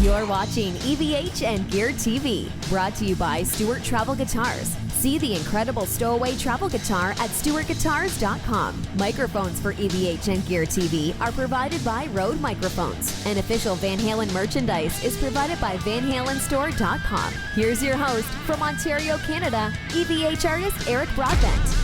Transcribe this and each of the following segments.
You're watching EVH and Gear TV, brought to you by Stewart Travel Guitars. See the incredible stowaway travel guitar at stewartguitars.com. Microphones for EVH and Gear TV are provided by Rode Microphones. And official Van Halen merchandise is provided by VanHalenStore.com. Here's your host from Ontario, Canada, EVH artist Eric Broadbent.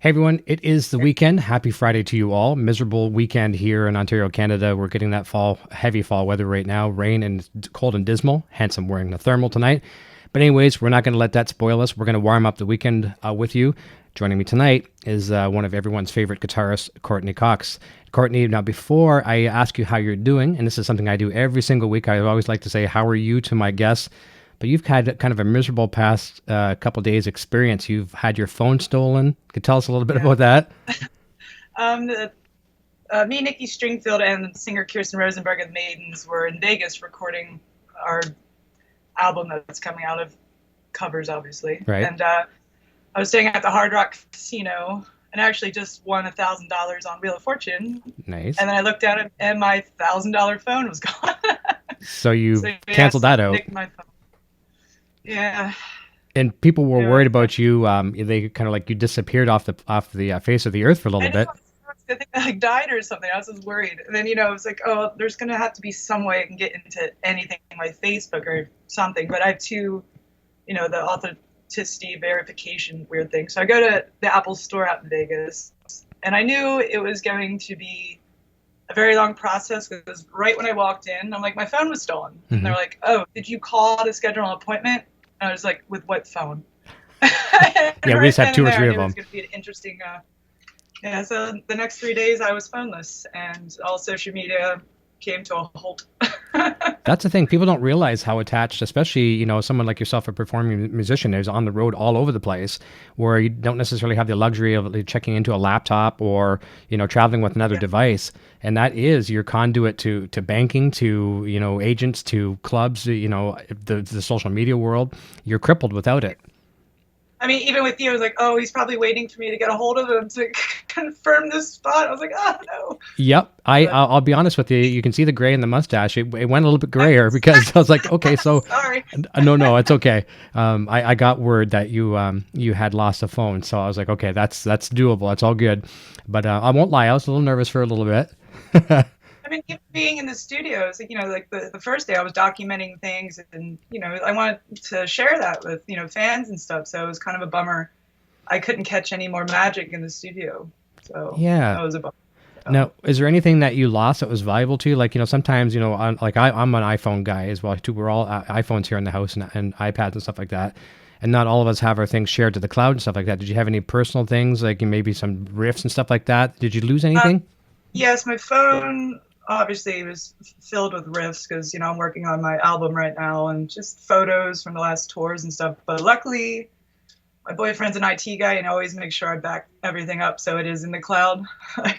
Hey everyone, it is the weekend. Happy Friday to you all. Miserable weekend here in Ontario, Canada. We're getting that heavy fall weather right now. Rain and cold and dismal, hence I'm wearing the thermal tonight. But anyways, we're not going to let that spoil us. We're going to warm up the weekend with you. Joining me tonight is one of everyone's favorite guitarists, Courtney Cox. Courtney, now before I ask you how you're doing, and this is something I do every single week, I always like to say, how are you to my guests? But you've had kind of a miserable past couple days experience. You've had your phone stolen. Could tell us a little bit about that? Me, Nikki Stringfield, and singer Kirsten Rosenberg of the Maidens were in Vegas recording our album that's coming out of covers, obviously. Right. And I was staying at the Hard Rock Casino and actually just won $1,000 on Wheel of Fortune. Nice. And then I looked down and my $1,000 phone was gone. So you canceled that out. My phone. Yeah. And people were worried about you. They kind of like you disappeared off the face of the earth for a little bit. I think I died or something. I was just worried. And then, I was like, oh, there's going to have to be some way I can get into anything like Facebook or something. But I have two, the authenticity verification weird thing. So I go to the Apple store out in Vegas, and I knew it was going to be a very long process because right when I walked in, I'm like, my phone was stolen. Mm-hmm. And they're like, oh, did you call to schedule an appointment? And I was like, with what phone? Yeah, we just have two or three of them. It was going to be an interesting. So the next 3 days I was phoneless, and all social media came to a halt. That's the thing. People don't realize how attached, especially, someone like yourself, a performing musician, is on the road all over the place, where you don't necessarily have the luxury of checking into a laptop or, traveling with another device. And that is your conduit to banking, to, agents, to clubs, the social media world. You're crippled without it. I mean, even with you, I was like, oh, he's probably waiting for me to get a hold of him to confirm this spot. I was like, oh, no. Yep. I'll be honest with you. You can see the gray in the mustache. It went a little bit grayer because I was like, okay, so. Sorry. No, it's okay. I got word that you had lost a phone. So I was like, okay, that's doable. It's all good. But I won't lie. I was a little nervous for a little bit. I mean, being in the studio, it's like, the first day I was documenting things, and, I wanted to share that with, fans and stuff. So it was kind of a bummer. I couldn't catch any more magic in the studio. So yeah, that was a bummer. Now, is there anything that you lost that was valuable to you? Like, sometimes, I'm an iPhone guy as well, too. We're all iPhones here in the house and iPads and stuff like that. And not all of us have our things shared to the cloud and stuff like that. Did you have any personal things, like maybe some riffs and stuff like that? Did you lose anything? Yes, my phone obviously was filled with riffs because, I'm working on my album right now and just photos from the last tours and stuff. But luckily, my boyfriend's an IT guy and always makes sure I back everything up so it is in the cloud.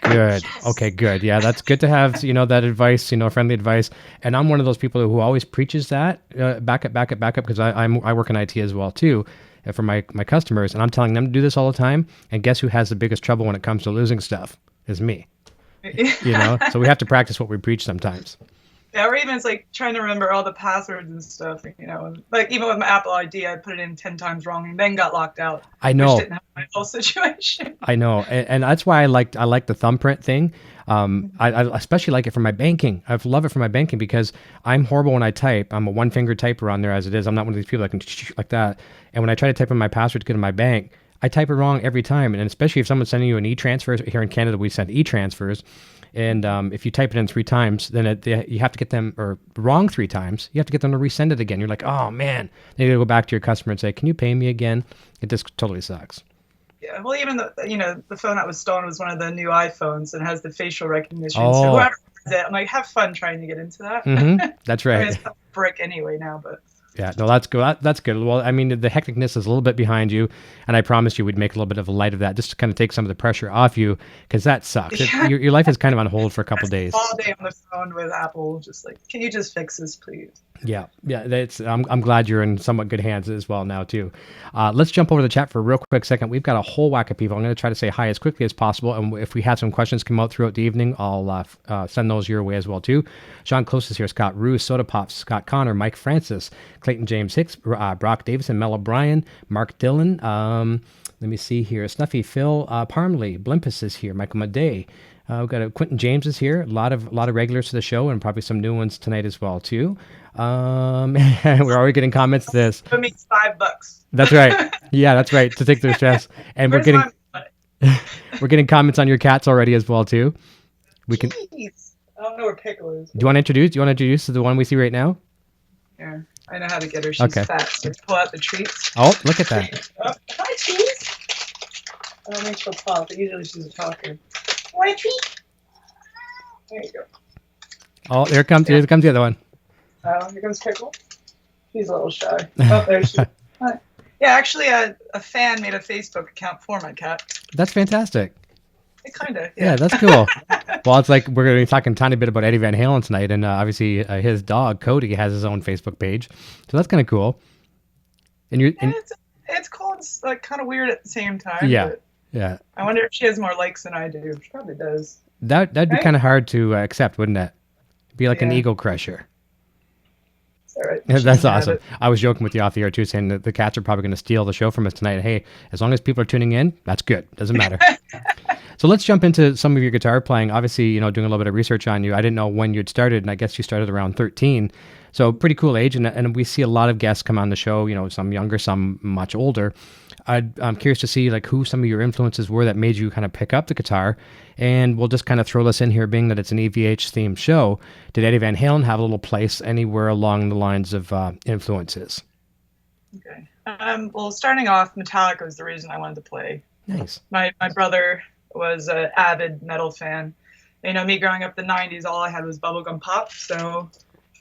Good. Okay, good. Yeah, that's good to have, that advice, friendly advice. And I'm one of those people who always preaches that, back up, because I work in IT as well, too, for my customers. And I'm telling them to do this all the time. And guess who has the biggest trouble when it comes to losing stuff? Is me. So we have to practice what we preach sometimes. Yeah, or even it's like trying to remember all the passwords and stuff, like even with my Apple ID, I put it in 10 times wrong and then got locked out. I know. Which didn't help my whole situation. I know. And that's why I like the thumbprint thing. I especially like it for my banking. I love it for my banking because I'm horrible when I type. I'm a one finger typer on there as it is. I'm not one of these people that can like that. And when I try to type in my password to get in my bank, I type it wrong every time. And especially if someone's sending you an e-transfer, here in Canada, we send e-transfers. And if you type it in 3 times, then you have to get them, or wrong 3 times, you have to get them to resend it again. You're like, oh man. Then you go back to your customer and say, can you pay me again? It just totally sucks. Yeah, well, even the phone that was stolen was one of the new iPhones and has the facial recognition. Oh. So whoever has it, I'm like, have fun trying to get into that. Mm-hmm. That's right. I mean, it's a brick anyway now, but. Yeah, no, that's good. That's good. Well, I mean, the hecticness is a little bit behind you, and I promised you we'd make a little bit of a light of that just to kind of take some of the pressure off you, because that sucks. Yeah. Your life is kind of on hold for a couple days. All day on the phone with Apple, just like, can you just fix this, please? Yeah, I'm glad you're in somewhat good hands as well now too. Let's jump over the chat for a real quick second. We've got a whole whack of people. I'm going to try to say hi as quickly as possible, and if we have some questions come out throughout the evening, I'll send those your way as well too. Sean Close is here. Scott Rue, Soda Pops, Scott Connor, Mike Francis, Clayton James Hicks, Brock Davison, Mel O'Brien, Mark Dillon. Let me see here. Snuffy Phil Parmley, Blimpus is here. Michael Madey. We've got Quentin James is here. A lot of regulars to the show, and probably some new ones tonight as well too. We're already getting comments to this. It means $5. That's right. Yeah, that's right. To take their stress, and we're getting comments on your cats already as well too. We can. Jeez. I don't know where Pickle is. Do you want to introduce the one we see right now? Yeah, I know how to get her. She's fat. So pull out the treats. Oh, look at that. Oh, hi, cheese. I don't think she'll talk, but usually she's a talker. Want a treat? There you go. Oh, here comes the other one. Oh, here comes Pickle. She's a little shy. Oh, there she is. Hi. Yeah, actually, a fan made a Facebook account for my cat. That's fantastic. Kind of. Yeah, that's cool. Well, it's like we're going to be talking a tiny bit about Eddie Van Halen tonight, and obviously his dog Cody has his own Facebook page, so that's kind of cool. And it's cool. It's like kind of weird at the same time. Yeah, yeah. I wonder if she has more likes than I do. She probably does. That'd be kind of hard to accept, wouldn't it? Be like an ego crusher. All right. That's awesome. I was joking with you off the air too, saying that the cats are probably going to steal the show from us tonight. Hey, as long as people are tuning in, that's good. Doesn't matter. So let's jump into some of your guitar playing. Obviously, doing a little bit of research on you. I didn't know when you'd started, and I guess you started around 13. So pretty cool age, and we see a lot of guests come on the show. Some younger, some much older. I'm curious to see like who some of your influences were that made you kind of pick up the guitar. And we'll just kind of throw this in here, being that it's an EVH themed show. Did Eddie Van Halen have a little place anywhere along the lines of influences? Okay. Well, starting off, Metallica was the reason I wanted to play. Nice. My brother was an avid metal fan. Me growing up in the 90s, all I had was bubblegum pop. So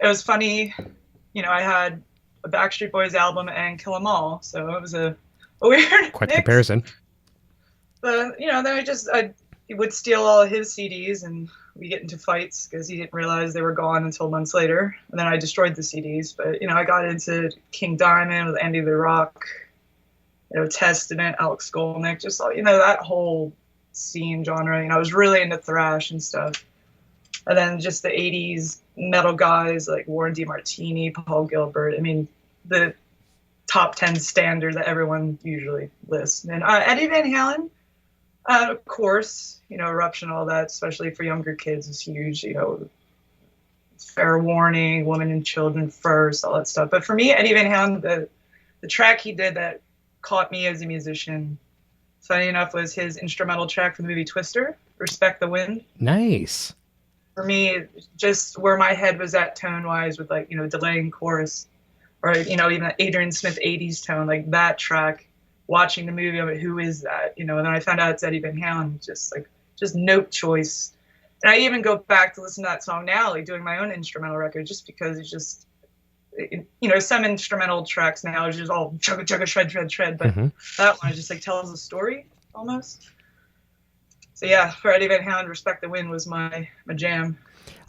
it was funny. I had a Backstreet Boys album and Kill 'Em All. So it was a weird Quite mix. the comparison. But, then he would steal all of his CDs and we get into fights because he didn't realize they were gone until months later. And then I destroyed the CDs. But, I got into King Diamond with Andy the Rock, Testament, Alex Skolnick, just, that whole scene genre. I was really into thrash and stuff. And then just the 80s metal guys like Warren DeMartini, Paul Gilbert. The top 10 standard that everyone usually lists. And Eddie Van Halen, of course, Eruption, all that, especially for younger kids, is huge. Fair Warning, Women and Children First, all that stuff. But for me, Eddie Van Halen, the track he did that caught me as a musician, funny enough, was his instrumental track from the movie Twister, Respect the Wind. Nice. For me, just where my head was at tone-wise with, delaying chorus, or, even that Adrian Smith 80s tone, like that track, watching the movie, I'm like, who is that? And then I found out it's Eddie Van Halen, just note choice. And I even go back to listen to that song now, like doing my own instrumental record, just because it's just, some instrumental tracks now is just all chugga chugga shred shred shred, but that one just tells a story almost. So yeah, for Eddie Van Halen, Respect the Wind was my jam.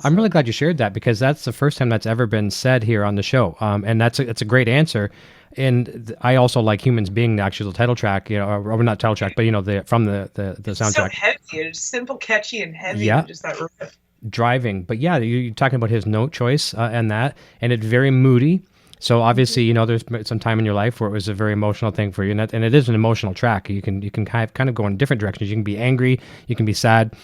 I'm really glad you shared that, because that's the first time that's ever been said here on the show, and it's a great answer. And I also like Humans being the actual title track, or not title track, but from the soundtrack. So heavy, it's simple, catchy, and heavy. Yeah. Just that riff. Driving, but yeah, you're talking about his note choice and it's very moody. So obviously, there's some time in your life where it was a very emotional thing for you, and it is an emotional track. You can kind of go in different directions. You can be angry, you can be sad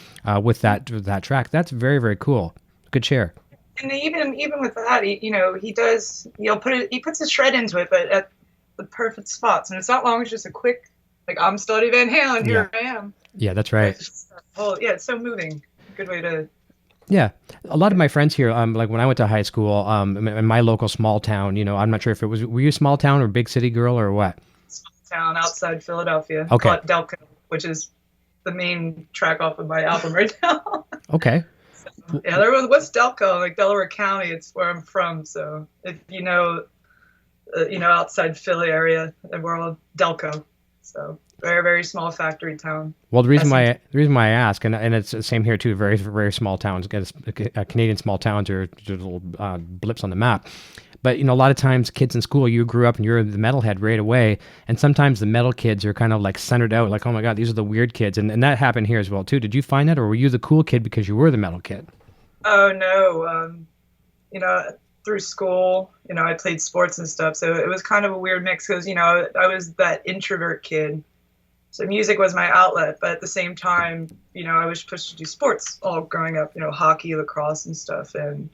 with that track. That's very, very cool. Good share. And even with that, he puts a shred into it, but at the perfect spots. And it's not long; it's just a quick, I'm still Eddie Van Halen. Here I am. Yeah, that's right. It's so moving. Good way to. Yeah, a lot of my friends here, like when I went to high school, in my local small town, I'm not sure if were you a small town or big city girl or what? Small town outside Philadelphia. Okay. Called Delco, which is the main track off of my album right now. Okay. So, yeah, everyone, what's Delco? Delaware County, it's where I'm from. So if outside Philly area, we're all Delco. So very, very small factory town. Well, the reason why I ask, and it's the same here too, very, very small towns. Canadian small towns are little blips on the map. But, a lot of times kids in school, you grew up and you're the metalhead right away. And sometimes the metal kids are kind of like centered out, like, oh my God, these are the weird kids. And that happened here as well, too. Did you find that, or were you the cool kid because you were the metal kid? Oh, no. Through school, I played sports and stuff. So it was kind of a weird mix because, I was that introvert kid. So music was my outlet. But at the same time, I was pushed to do sports all growing up, hockey, lacrosse and stuff. And,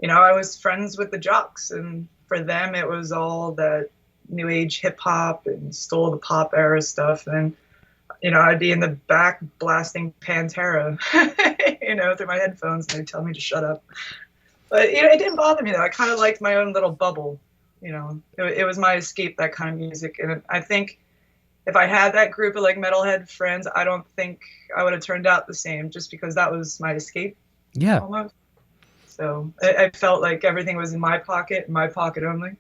I was friends with the jocks. And for them, it was all that new age hip hop and stole the pop era stuff. And, I'd be in the back blasting Pantera, through my headphones, and they'd tell me to shut up. But, it didn't bother me, though. I kind of liked my own little bubble. It was my escape, that kind of music. And I think if I had that group of, like, metalhead friends, I don't think I would have turned out the same, just because that was my escape. Yeah. Almost. So I felt like everything was in my pocket only.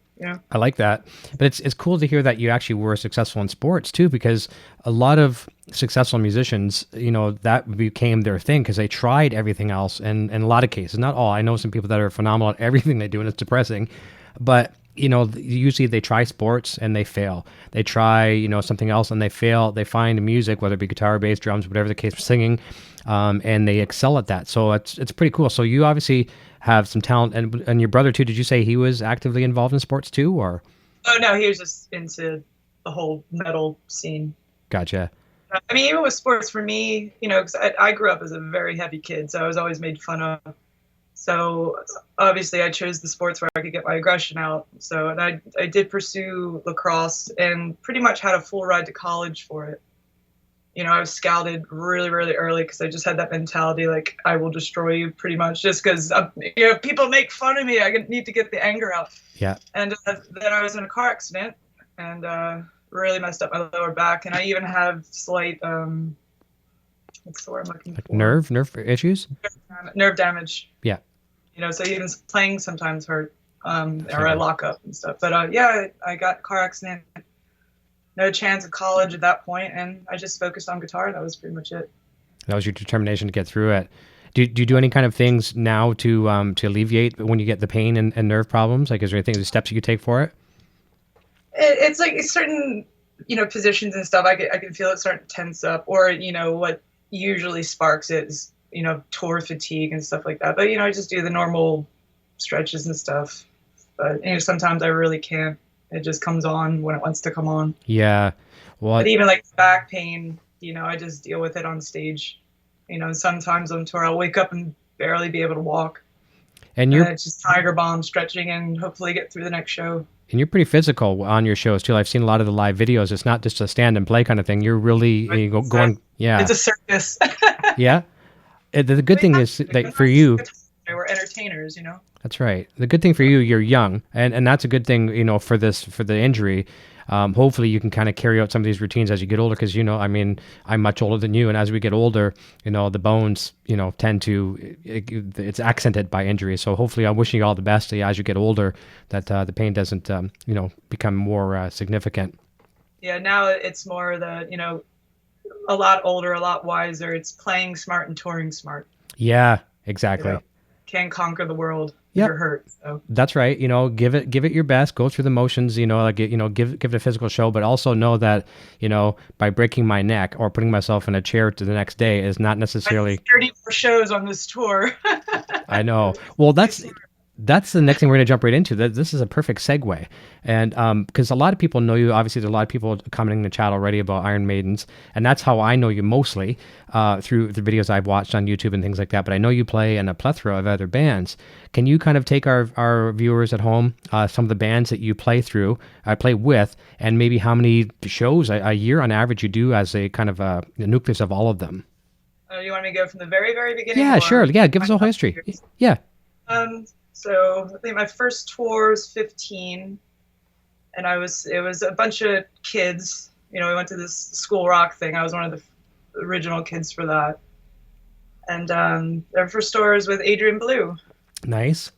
I like that. But it's cool to hear that you actually were successful in sports too, because a lot of successful musicians, that became their thing because they tried everything else. And in a lot of cases, not all, I know some people that are phenomenal at everything they do and it's depressing, but usually they try sports and they fail. They try, something else and they fail. They find music, whether it be guitar, bass, drums, whatever the case, singing, and they excel at that. So it's pretty cool. So you obviously have some talent, and your brother too. Did you say he was actively involved in sports too, or? Oh no, he was just into the whole metal scene. Gotcha. I mean, even with sports for me, because I grew up as a very heavy kid, so I was always made fun of. So obviously I chose the sports where I could get my aggression out. So, and I did pursue lacrosse and pretty much had a full ride to college for it. I was scouted really, really early because I just had that mentality, like, I will destroy you pretty much just because, people make fun of me. I need to get the anger out. Yeah. And then I was in a car accident and really messed up my lower back. And I even have slight, what's the word I'm looking for? Nerve issues? Nerve damage. Yeah. So even playing sometimes hurt, or I lock up and stuff. But I got a car accident. No chance of college at that point, and I just focused on guitar. That was pretty much it. That was your determination to get through it. Do you do any kind of things now to alleviate when you get the pain and nerve problems? Like, is there anything, steps you could take for it? It's like certain, positions and stuff. I can feel it starting to tense up, or what usually sparks it is tour fatigue and stuff like that. But I just do the normal stretches and stuff. But sometimes I really can't. It just comes on when it wants to come on. Yeah. Well, but even like back pain, I just deal with it on stage. Sometimes on tour I'll wake up and barely be able to walk. And it's just tiger bomb stretching and hopefully get through the next show. And you're pretty physical on your shows too. I've seen a lot of the live videos. It's not just a stand and play kind of thing. You're really going. Yeah. It's a circus. Yeah. The good thing is that for you, we're entertainers, That's right. The good thing for you, you're young, and that's a good thing, for the injury. Hopefully you can kind of carry out some of these routines as you get older, because, I'm much older than you, and as we get older, the bones, tend to, it's accented by injury. So hopefully I'm wishing you all the best as you get older, that the pain doesn't, become more significant. Yeah, now it's more the, a lot older, a lot wiser. It's playing smart and touring smart. Yeah, exactly. Can conquer the world. Yep. You're hurt. So. That's right. Give it your best. Go through the motions. Give it a physical show, but also know that by breaking my neck or putting myself in a chair to the next day is not necessarily 30 more shows on this tour. I know. Well, that's the next thing we're going to jump right into. This is a perfect segue. And because a lot of people know you, obviously there's a lot of people commenting in the chat already about Iron Maidens, and that's how I know you mostly through the videos I've watched on YouTube and things like that. But I know you play in a plethora of other bands. Can you kind of take our viewers at home, some of the bands that you play with, and maybe how many shows a year on average you do as a kind of the nucleus of all of them? You want me to go from the very, very beginning? Yeah, sure. Yeah, give us a whole history. Yeah. So I think my first tour was 15, and it was a bunch of kids. We went to this school rock thing. I was one of the original kids for that. And their first tour was with Adrian Belew. Nice.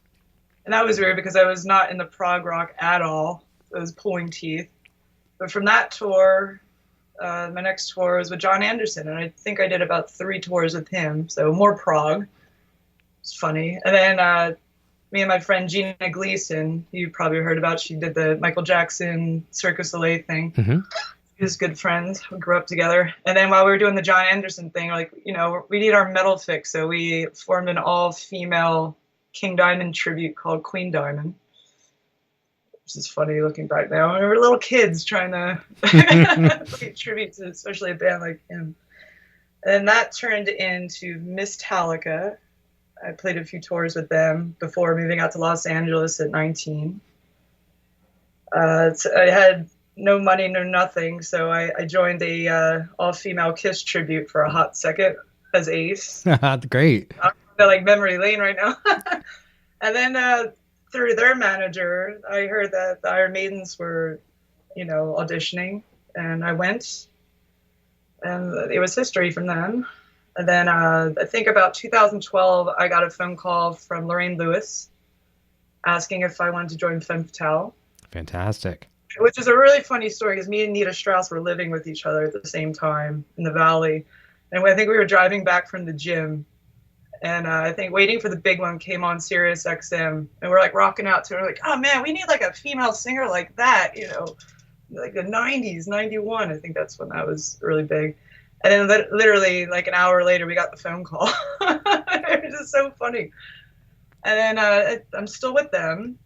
And that was weird because I was not in the prog rock at all. I was pulling teeth. But from that tour, my next tour was with John Anderson, and I think I did about 3 tours with him. So more prog. It's funny. And then me and my friend Gina Gleason, you probably heard about. She did the Michael Jackson Cirque du Soleil thing. Mm-hmm. We was good friends. We grew up together. And then while we were doing the John Anderson thing, like, you know, we need our metal fix. So we formed an all-female King Diamond tribute called Queen Diamond. Which is funny looking back now. We were little kids trying to pay tribute to especially a band like him. And that turned into Metallica. I played a few tours with them before moving out to Los Angeles at 19. So I had no money, no nothing, so I joined a all-female Kiss tribute for a hot second as Ace. Great. I'm like memory lane right now. And then through their manager, I heard that the Iron Maidens were, you know, auditioning, and I went, and it was history from then. And then I think about 2012, I got a phone call from Lorraine Lewis asking if I wanted to join Femme Fatale. Fantastic. Which is a really funny story because me and Nita Strauss were living with each other at the same time in the Valley. And I think we were driving back from the gym. And I think Waiting for the Big One came on Sirius XM. And we're like rocking out to it. We're like, oh man, we need like a female singer like that, you know, like the 90s, 91. I think that's when that was really big. And then literally like an hour later, we got the phone call. It was just so funny. And then I'm still with them.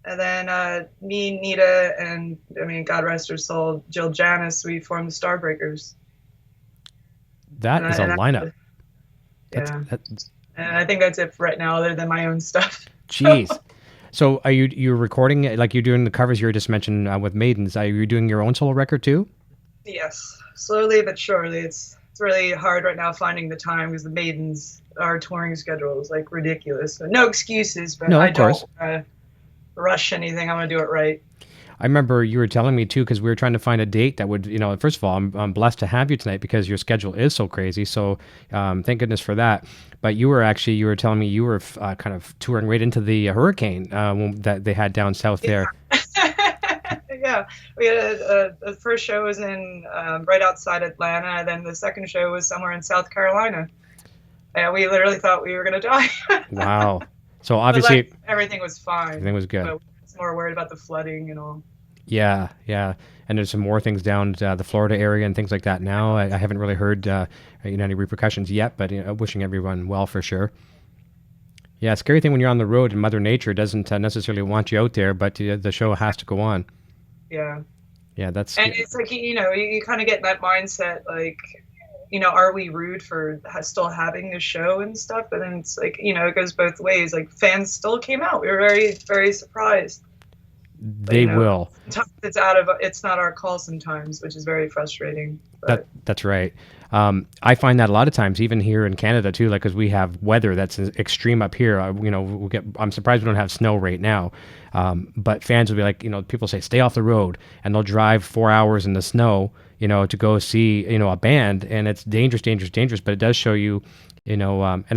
And then me, Nita, and I mean, God rest her soul, Jill Janis, we formed the Starbreakers. That is a lineup. Yeah. And I think that's it for right now, other than my own stuff. Jeez. So are you're recording, like you're doing the covers you just mentioned with Maidens, are you doing your own solo record too? Yes. Slowly but surely. It's really hard right now finding the time because the Maidens, our touring schedule is like ridiculous. So no excuses, but no, I don't rush anything. I'm going to do it right. I remember you were telling me too, because we were trying to find a date that would, you know, first of all, I'm blessed to have you tonight because your schedule is so crazy. So thank goodness for that. But you were telling me you were kind of touring right into the hurricane that they had down south there. Yeah, we had the first show was in right outside Atlanta, and then the second show was somewhere in South Carolina. And we literally thought we were going to die. Wow. So obviously like, everything was fine. Everything was good. But we were more worried about the flooding and all. Yeah, yeah. And there's some more things down the Florida area and things like that now. I haven't really heard any repercussions yet, but wishing everyone well for sure. Yeah, scary thing when you're on the road and Mother Nature doesn't necessarily want you out there, but the show has to go on. Yeah. Yeah, that's... And it's like, you know, you kind of get in that mindset, like, you know, are we rude for still having the show and stuff? But then it's like, you know, it goes both ways. Like, fans still came out. We were very, very surprised. They will. Sometimes it's not our call sometimes, which is very frustrating. But. That's right. I find that a lot of times, even here in Canada too, like because we have weather that's extreme up here. I'm surprised we don't have snow right now. But fans will be like, people say stay off the road, and they'll drive 4 hours in the snow, to go see, a band, and it's dangerous. But it does show you, and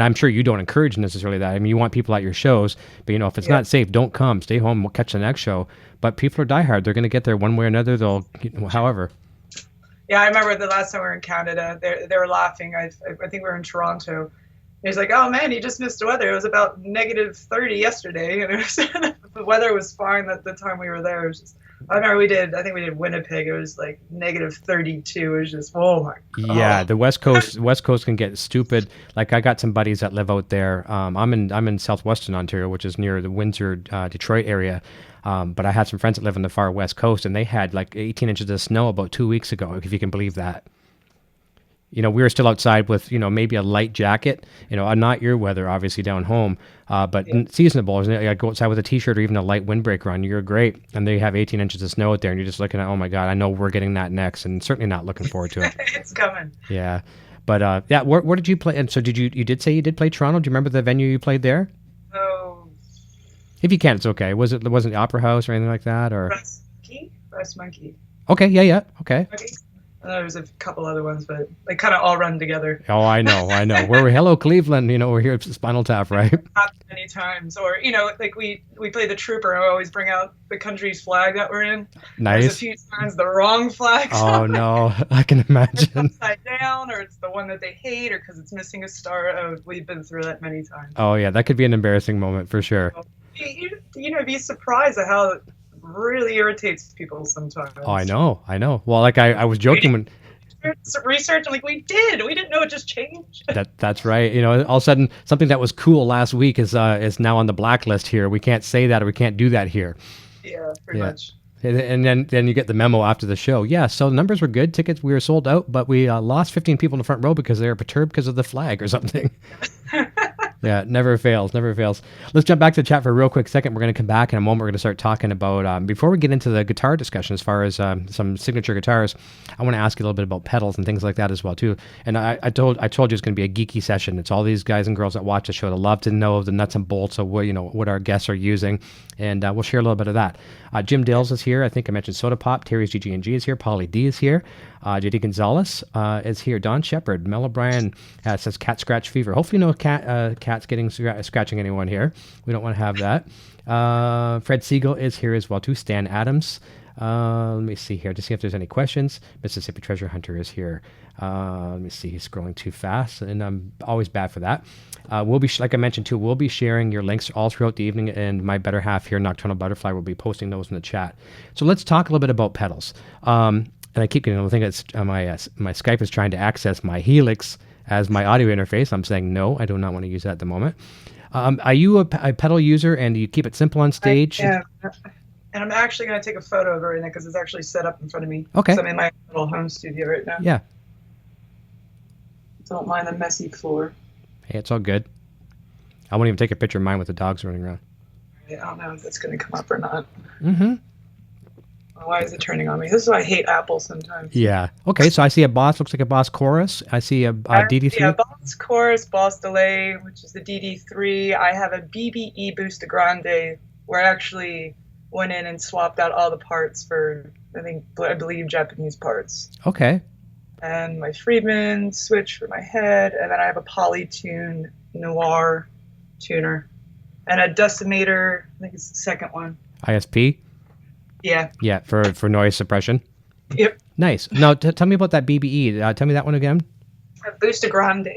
I'm sure you don't encourage necessarily that. I mean, you want people at your shows, but if it's not safe, don't come. Stay home. We'll catch the next show. But people are diehard. They're going to get there one way or another. They'll, however. Yeah, I remember the last time we were in Canada, they were laughing. I think we were in Toronto. He's like, "Oh man, you just missed the weather. It was about -30 yesterday, and the weather was fine at the time we were there." It was just, I remember I think we did Winnipeg. It was like -32. It was just, oh my god. Yeah, the West Coast can get stupid. Like I got some buddies that live out there. I'm in southwestern Ontario, which is near the Windsor, Detroit area. But I had some friends that live on the far West Coast, and they had like 18 inches of snow about 2 weeks ago, if you can believe that. We were still outside with, maybe a light jacket, not your weather, obviously down home, but seasonable. I go outside with a t-shirt or even a light windbreaker on, you're great. And they have 18 inches of snow out there, and you're just looking at, oh my God, I know we're getting that next, and certainly not looking forward to it. It's coming. Yeah. But where did you play? And so you did say you did play Toronto. Do you remember the venue you played there? Oh. If you can, it's okay. Wasn't the Opera House or anything like that, or? Brass Monkey. Okay. Yeah. Okay. There's a couple other ones, but they kind of all run together. Oh, I know. We're Hello Cleveland, we're here at Spinal Tap, right? Many times, or like we play the Trooper. I always bring out the country's flag that we're in. Nice. There's a few times the wrong flag. Oh no, I can imagine. It's upside down, or it's the one that they hate, or because it's missing a star. Oh, we've been through that many times. Oh yeah, that could be an embarrassing moment for sure. be surprised at how it really irritates people sometimes. Oh, I know. Well, like I was joking when research. I'm like, we didn't know it just changed. That's right. You know, all of a sudden something that was cool last week is now on the blacklist here. We can't say that, or we can't do that here. Yeah, pretty much. And then you get the memo after the show. Yeah, so the numbers were good. Tickets, we were sold out, but we lost 15 people in the front row because they were perturbed because of the flag or something. Yeah, never fails. Let's jump back to the chat for a real quick second. We're going to come back in a moment. We're going to start talking about, before we get into the guitar discussion as far as some signature guitars, I want to ask you a little bit about pedals and things like that as well too. And I told you it's going to be a geeky session. It's all these guys and girls that watch the show that love to know the nuts and bolts of what our guests are using, and we'll share a little bit of that. Jim Dales is here. I think I mentioned Soda Pop. Terry's GG&G is here. Paulie D is here. JD Gonzalez is here. Don Shepard. Mel O'Brien says cat scratch fever. Hopefully no cats scratching anyone here. We don't want to have that. Fred Siegel is here as well too. Stan Adams. Let me see here to see if there's any questions. Mississippi Treasure Hunter is here. Let me see. He's scrolling too fast, and I'm always bad for that. We'll be, like I mentioned too, we'll be sharing your links all throughout the evening, and my better half here, Nocturnal Butterfly, will be posting those in the chat. So let's talk a little bit about pedals. And I keep getting, I think it's my Skype is trying to access my Helix as my audio interface. I'm saying no, I do not want to use that at the moment. Are you a pedal user, and do you keep it simple on stage? Yeah. And I'm actually going to take a photo of it right now because it's actually set up in front of me. Okay. So I'm in my little home studio right now. Yeah. Don't mind the messy floor. Hey, it's all good. I won't even take a picture of mine with the dogs running around. I don't know if that's going to come up or not. Mm-hmm. Why is it turning on me? This is why I hate Apple sometimes. Yeah. Okay, so I see a Boss, looks like a Boss Chorus. I see a DD3. Yeah, Boss Chorus, Boss Delay, which is the DD3. I have a BBE Busta Grande, where I actually went in and swapped out all the parts for, I believe, Japanese parts. Okay. And my Friedman switch for my head, and then I have a Polytune Noir tuner, and a Decimator, I think it's the second one. ISP? Yeah. Yeah, for noise suppression? Yep. Nice. Now, tell me about that BBE. Tell me that one again. A Busta Grande.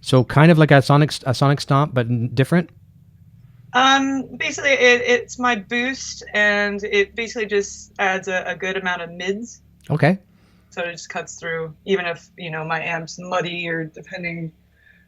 So kind of like a sonic stomp, but different? Basically, it's my boost, and it basically just adds a good amount of mids. Okay. So it just cuts through, even if, my amp's muddy or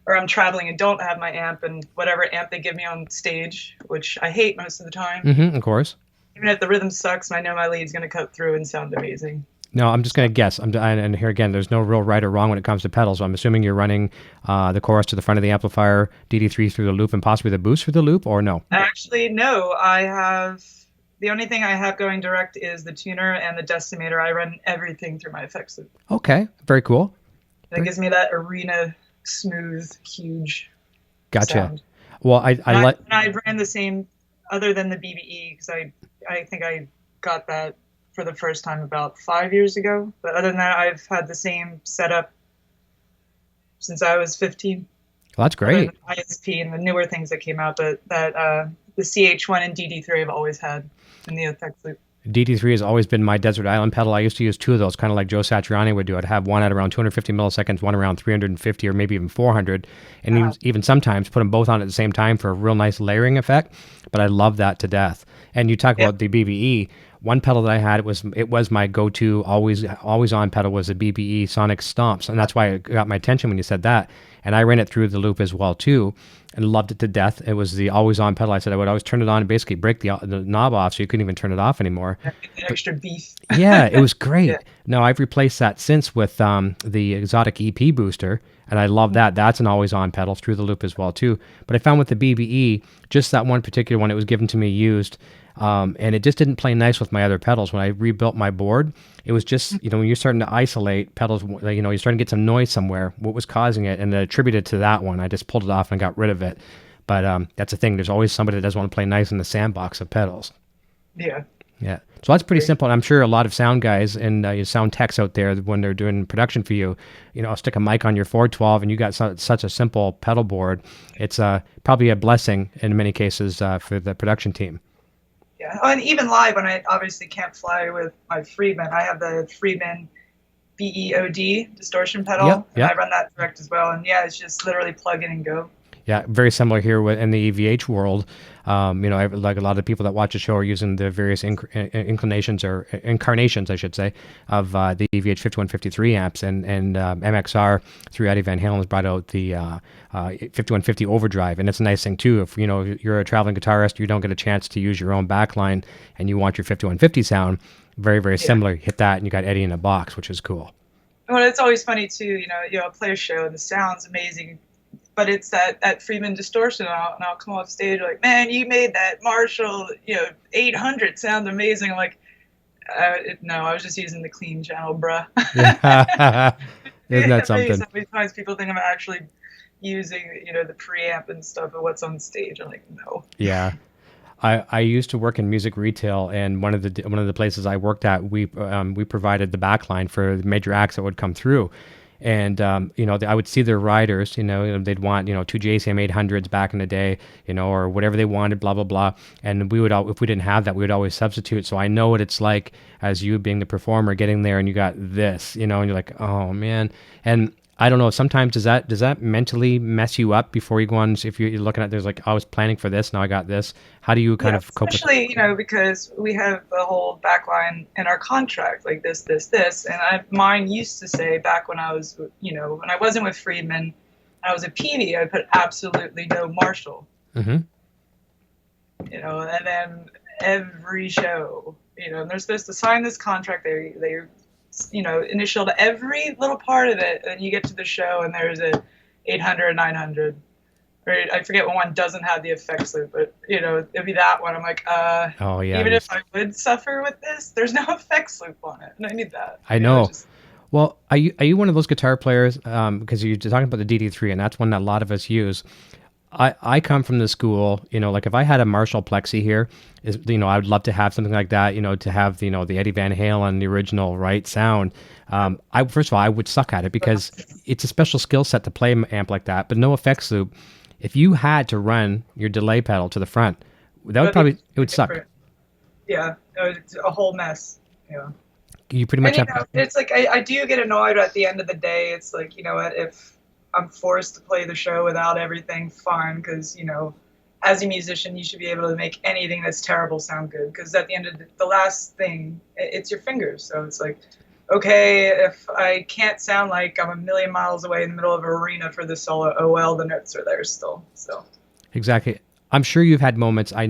I'm traveling and don't have my amp, and whatever amp they give me on stage, which I hate most of the time. Mm-hmm, of course. Even if the rhythm sucks, I know my lead's going to cut through and sound amazing. No, I'm just going to guess. And here again, there's no real right or wrong when it comes to pedals. So I'm assuming you're running the chorus to the front of the amplifier, DD3 through the loop, and possibly the boost through the loop, or no? Actually, no. The only thing I have going direct is the tuner and the decimator. I run everything through my effects loop. Okay, very cool. That gives me that arena, smooth, huge Gotcha. sound. Well, I ran the same, other than the BBE, because I think I got that for the first time about 5 years ago. But other than that, I've had the same setup since I was 15. Well, that's great. The ISP and the newer things that came out, but the CH1 and DD3 I've always had in the effects loop. DD3 has always been my desert island pedal. I used to use two of those, kind of like Joe Satriani would do. I'd have one at around 250 milliseconds, one around 350 or maybe even 400, and even sometimes put them both on at the same time for a real nice layering effect. But I love that to death. And you talk about the BBE. One pedal that I had, it was my go-to, always on pedal, was the BBE Sonic Stomps, and that's why it got my attention when you said that. And I ran it through the loop as well too, and loved it to death. It was the always on pedal. I said I would always turn it on and basically break the knob off, so you couldn't even turn it off anymore. Extra beef. Yeah, it was great. No, I've replaced that since with the Exotic EP booster, and I love that. That's an always on pedal through the loop as well too. But I found with the BBE, just that one particular one, it was given to me used. And it just didn't play nice with my other pedals. When I rebuilt my board, it was just, when you're starting to isolate pedals, you're starting to get some noise somewhere, what was causing it, and I attributed to that one. I just pulled it off and got rid of it. But that's the thing. There's always somebody that doesn't want to play nice in the sandbox of pedals. Yeah. Yeah. So that's pretty simple. And I'm sure a lot of sound guys and sound techs out there, when they're doing production for you, I'll stick a mic on your 412 and you got such a simple pedal board. It's probably a blessing in many cases for the production team. Yeah, and even live, when I obviously can't fly with my Friedman, I have the Friedman BEOD distortion pedal, and I run that direct as well. And it's just literally plug in and go. Yeah, very similar here in the EVH world. Like a lot of the people that watch the show are using the various inclinations or incarnations, I should say, of the EVH 5153 amps, and MXR through Eddie Van Halen has brought out the 5150 overdrive, and it's a nice thing too. If you're a traveling guitarist, you don't get a chance to use your own backline, and you want your 5150 sound, very very similar. You hit that, and you got Eddie in a box, which is cool. Well, it's always funny too. I'll play a show and the sound's amazing, but it's that Friedman distortion, and I'll come off stage like, man, you made that Marshall 800 sound amazing. I'm like, no, I was just using the clean channel, bruh. Yeah. Isn't that something? Sometimes people think I'm actually using the preamp and stuff of what's on stage. I'm like, no. Yeah. I used to work in music retail, and one of the places I worked at, we provided the backline for the major acts that would come through, and I would see their riders, they'd want two JCM 800s back in the day, or whatever they wanted, blah blah blah, and we would if we didn't have that, we would always substitute. So I know what it's like as you being the performer getting there and you got this, and you're like, oh man. And I don't know, sometimes does that mentally mess you up before you go on? If you're looking at, there's like, I was planning for this, now I got this. How do you kind of cope with it? Especially, because we have the whole backline in our contract, like this. And mine used to say back when I was, when I wasn't with Friedman, I was a PV, I put absolutely no Marshall. Mm-hmm. And then every show, and they're supposed to sign this contract. They're initial to every little part of it, and you get to the show and there's a 800, 900, or I forget what one doesn't have the effects loop, but it'd be that one. I'm like, oh yeah, even if I would suffer with this, there's no effects loop on it, and I need that. I know. Well, are you one of those guitar players? Because you're talking about the DD3, and that's one that a lot of us use. I come from the school, like if I had a Marshall Plexi here, I would love to have something like that, to have, the Eddie Van Halen, the original, right, sound. First of all, I would suck at it because it's a special skill set to play an amp like that, but no effects loop. If you had to run your delay pedal to the front, it would suck. Yeah, it's a whole mess. Yeah. You pretty much it's like, I do get annoyed at the end of the day. It's like, what, if I'm forced to play the show without everything, fine, because as a musician you should be able to make anything that's terrible sound good, because at the end of the last thing, it's your fingers. So it's like, okay, if I can't sound like I'm a million miles away in the middle of an arena for the solo, oh well, the notes are there still. So exactly. I'm sure you've had moments. I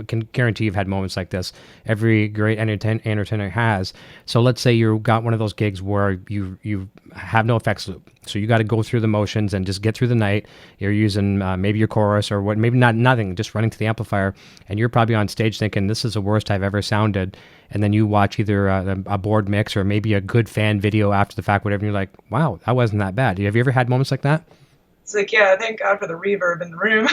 can guarantee you've had moments like this. Every great entertainer has. So let's say you got one of those gigs where you have no effects loop. So you got to go through the motions and just get through the night. You're using maybe your chorus or what, maybe nothing, just running to the amplifier, and you're probably on stage thinking, this is the worst I've ever sounded. And then you watch either a board mix or maybe a good fan video after the fact, whatever, and you're like, wow, that wasn't that bad. Have you ever had moments like that? It's like, yeah, thank God for the reverb in the room.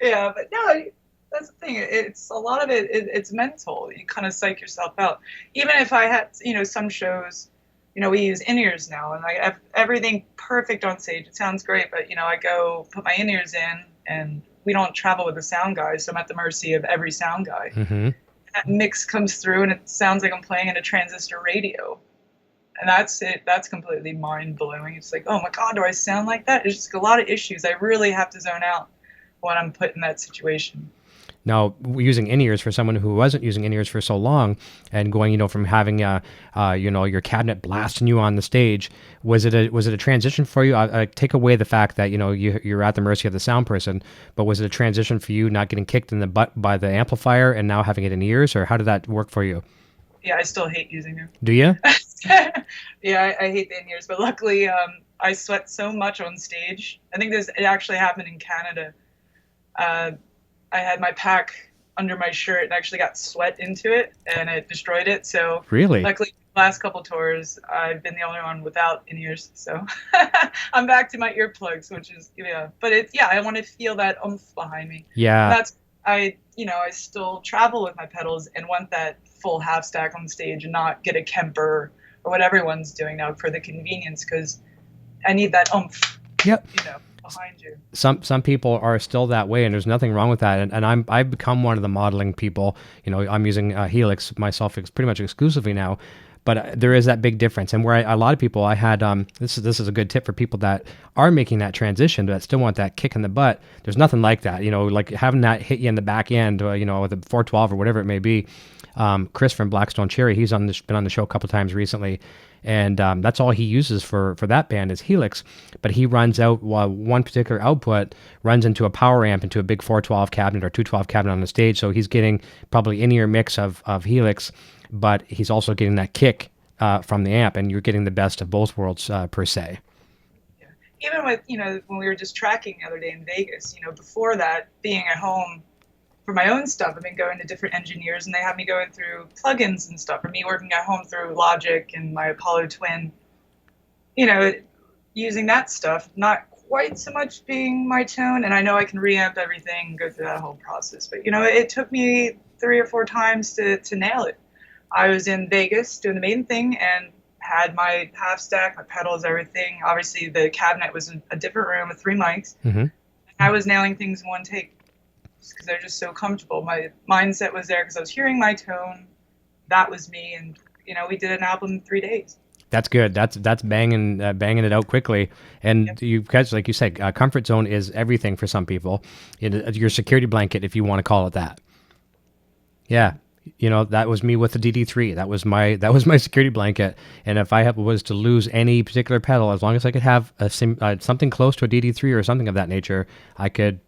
Yeah, but no, that's the thing. It's a lot of it. It's mental. You kind of psych yourself out. Even if I had, some shows, we use in-ears now, and I have everything perfect on stage. It sounds great, but I go put my in-ears in, and we don't travel with the sound guy, so I'm at the mercy of every sound guy. Mm-hmm. That mix comes through, and it sounds like I'm playing in a transistor radio. And that's it. That's completely mind-blowing. It's like, oh my God, do I sound like that? It's just a lot of issues. I really have to zone out when I'm put in that situation. Now, using in-ears for someone who wasn't using in-ears for so long, and going, from having, your cabinet blasting you on the stage, was it a transition for you? I take away the fact that you're at the mercy of the sound person, but was it a transition for you not getting kicked in the butt by the amplifier and now having it in ears, or how did that work for you? Yeah, I still hate using them. Do you? Yeah, I hate the in-ears, but luckily I sweat so much on stage. I think it actually happened in Canada. I had my pack under my shirt and actually got sweat into it, and it destroyed it. So really, luckily, the last couple tours, I've been the only one without in-ears. So I'm back to my earplugs, which is, but I want to feel that oomph behind me. Yeah. I still travel with my pedals and want that full half stack on stage and not get a Kemper or what everyone's doing now for the convenience, because I need that oomph. Yep. Behind you. Some people are still that way, and there's nothing wrong with that. And I've become one of the modeling people. I'm using Helix myself pretty much exclusively now. But there is that big difference. And where a lot of people, I had, this is a good tip for people that are making that transition, that still want that kick in the butt. There's nothing like that, like having that hit you in the back end, with a 412 or whatever it may be. Chris from Blackstone Cherry, he's been on the show a couple times recently. And that's all he uses for that band is Helix. But he runs out one particular output, runs into a power amp, into a big 412 cabinet or 212 cabinet on the stage. So he's getting probably in-ear mix of Helix, but he's also getting that kick from the amp, and you're getting the best of both worlds per se. Yeah. Even with, when we were just tracking the other day in Vegas, before that, being at home, for my own stuff, I've been going to different engineers, and they have me going through plugins and stuff, or me working at home through Logic and my Apollo Twin, using that stuff, not quite so much being my tone, and I know I can reamp everything and go through that whole process, but, it took me 3 or 4 times to nail it. I was in Vegas doing the main thing and had my half stack, my pedals, everything. Obviously, the cabinet was in a different room with 3 mics. Mm-hmm. I was nailing things in one take, because they're just so comfortable. My mindset was there because I was hearing my tone. That was me, and we did an album in 3 days. That's good. That's banging it out quickly. And you guys, like you said, comfort zone is everything for some people. Your security blanket, if you want to call it that. Yeah, that was me with the DD3. That was my security blanket. And if I was to lose any particular pedal, as long as I could have something close to a DD3 or something of that nature, I could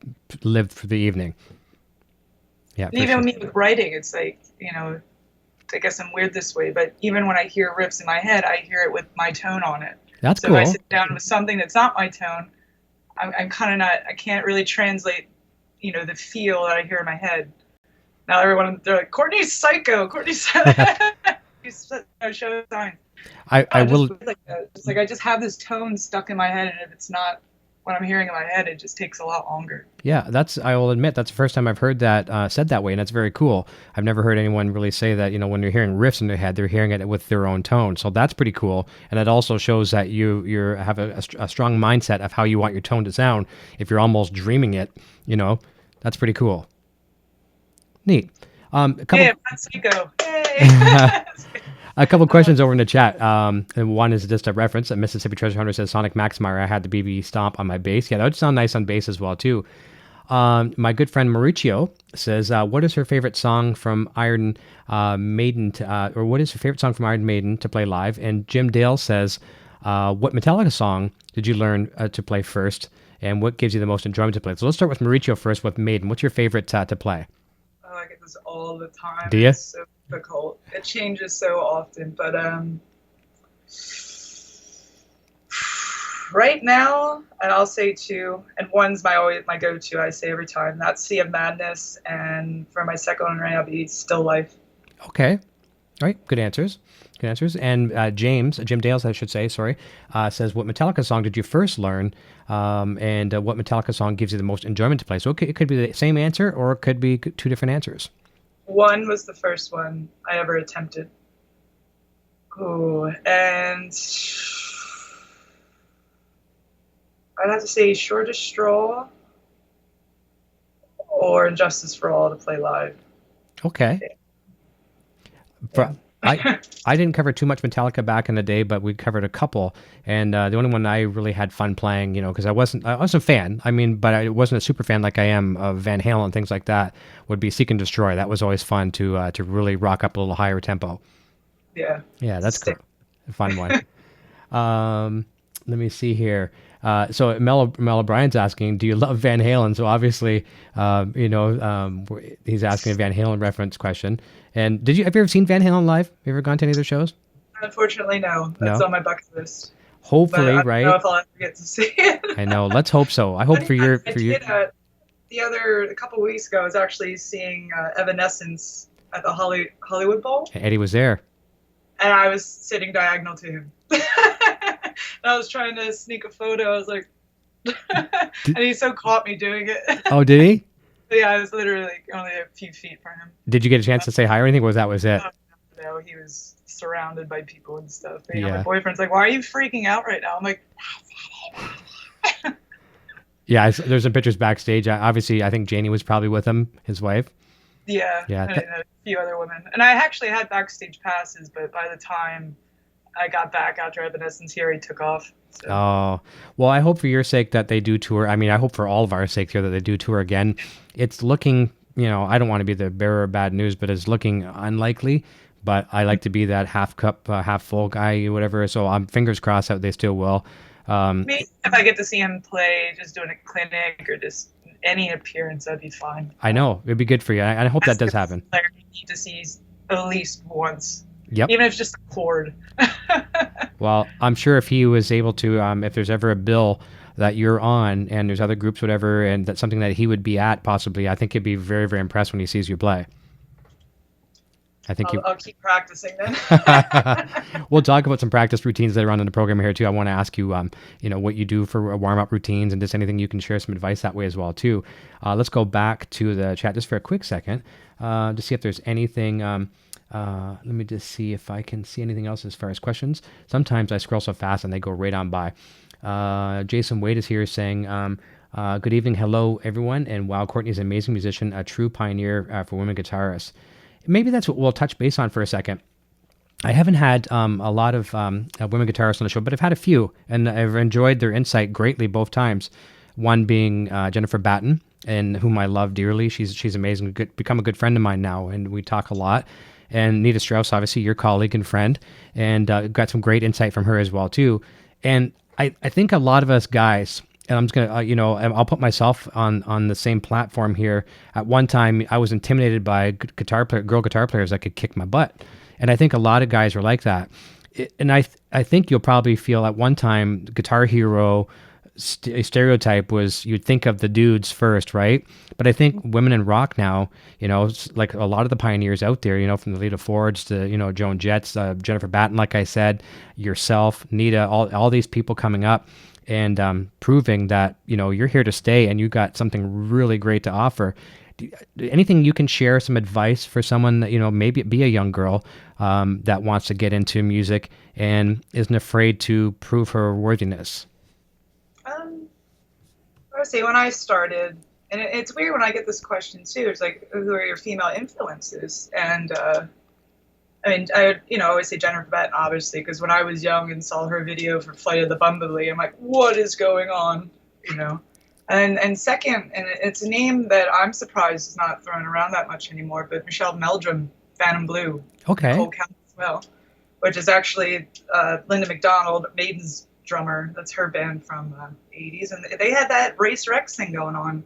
live for the evening. Yeah. Even me with writing, it's like, I guess I'm weird this way, but even when I hear riffs in my head, I hear it with my tone on it. That's so cool. If I sit down with something that's not my tone, I'm kind of not, I can't really translate, the feel that I hear in my head. Now they're like, Courtney's psycho. Courtney's show signs. I will. It's like I just have this tone stuck in my head, and if it's not what I'm hearing in my head, it just takes a lot longer. Yeah, I will admit, that's the first time I've heard that said that way, and that's very cool. I've never heard anyone really say that, when you're hearing riffs in their head, they're hearing it with their own tone. So that's pretty cool. And it also shows that you have a strong mindset of how you want your tone to sound. If you're almost dreaming it, that's pretty cool. Neat. Psycho. Hey. A couple questions over in the chat. And one is just a reference. Mississippi Treasure Hunter says, Sonic Maximizer, I had the BB Stomp on my bass. Yeah, that would sound nice on bass as well, too. My good friend Mauricio says, what is her favorite song from Iron Maiden, or what is her favorite song from Iron Maiden to play live? And Jim Dale says, what Metallica song did you learn to play first? And what gives you the most enjoyment to play? So let's start with Mauricio first with Maiden. What's your favorite to play? Oh, I get this all the time. Do you? It's so difficult. It changes so often, but right now, and I'll say 2, and one's my go-to. I say every time. That's Sea of Madness, and for my second one, right, I'll be Still Life. Okay, all right, good answers. And Jim Dales, I should say, sorry, says, what Metallica song did you first learn, and what Metallica song gives you the most enjoyment to play? So it could be the same answer, or it could be 2 different answers. One was the first one I ever attempted. Oh, and I'd have to say Shortest Straw or Injustice for All to play live. Okay. Yeah. I didn't cover too much Metallica back in the day, but we covered a couple, and the only one I really had fun playing, because I was a fan. But I wasn't a super fan like I am of Van Halen and things like that. Would be Seek and Destroy. That was always fun to really rock up a little higher tempo. Yeah. Yeah, that's cool. A fun one. Let me see here. So Mel O'Brien's asking, do you love Van Halen? So obviously, he's asking a Van Halen reference question. And have you ever seen Van Halen live? Have you ever gone to any of their shows? Unfortunately, no. That's on my bucket list. Hopefully, but right? I don't know if I'll ever get to see it. I know. Let's hope so. I hope for you. A couple of weeks ago, I was actually seeing Evanescence at the Hollywood Bowl. Eddie was there. And I was sitting diagonal to him. I was trying to sneak a photo. I was like, and he so caught me doing it. Oh, did he? Yeah, I was literally only a few feet from him. Did you get a chance to say hi or anything? Or that was it? No, he was surrounded by people and stuff. Yeah. My boyfriend's like, why are you freaking out right now? I'm like, yeah, there's some pictures backstage. Obviously, I think Janie was probably with him, his wife. Yeah, Yeah. and a few other women. And I actually had backstage passes, but by the time I got back after Evanescence, he already took off. So. Oh, well, I hope for your sake that they do tour. I mean, I hope for all of our sake here that they do tour again. It's looking, I don't want to be the bearer of bad news, but it's looking unlikely. But I like to be that half cup, half full guy, whatever. So I'm fingers crossed that they still will. Maybe if I get to see him play, just doing a clinic or just any appearance, that'd be fine. I know it'd be good for you. I hope that does happen. You need to see at least once. Yep. Even if it's just a chord. Well, I'm sure if he was able to, if there's ever a bill that you're on and there's other groups, whatever, and that's something that he would be at possibly, I think he'd be very, very impressed when he sees you play. I'll keep practicing then. We'll talk about some practice routines later on in the program here too. I want to ask you, what you do for warm-up routines and just anything you can share some advice that way as well too. Let's go back to the chat just for a quick second to see if there's anything. Let me just see if I can see anything else as far as questions. Sometimes I scroll so fast and they go right on by. Jason Wade is here saying, good evening. Hello, everyone. And wow, Courtney's an amazing musician, a true pioneer for women guitarists. Maybe that's what we'll touch base on for a second. I haven't had a lot of women guitarists on the show, but I've had a few, and I've enjoyed their insight greatly both times. One being Jennifer Batten, and whom I love dearly. She's amazing, become a good friend of mine now, and we talk a lot. And Nita Strauss, obviously your colleague and friend, and got some great insight from her as well too. And I think a lot of us guys, and I'm just gonna, I'll put myself on the same platform here. At one time, I was intimidated by girl guitar players that could kick my butt, and I think a lot of guys were like that. And I think you'll probably feel at one time, Guitar Hero stereotype was you'd think of the dudes first, right? But I think women in rock now, like a lot of the pioneers out there, from the Lita Fords to Joan Jett, Jennifer Batten, like I said, yourself, Nita, all these people coming up and proving that you're here to stay and you got something really great to offer. Anything you can share, some advice for someone that maybe be a young girl that wants to get into music and isn't afraid to prove her worthiness? I would say when I started, and it's weird when I get this question too. It's like, who are your female influences? And I always say Jennifer Batten, obviously, because when I was young and saw her video for Flight of the Bumblebee, I'm like, what is going on? And second, and it's a name that I'm surprised is not thrown around that much anymore, but Michelle Meldrum, Phantom Blue, okay, Cold Count as well, which is actually Linda McDonald, Maiden's drummer. That's her band from the 80s, and they had that Race Rex thing going on,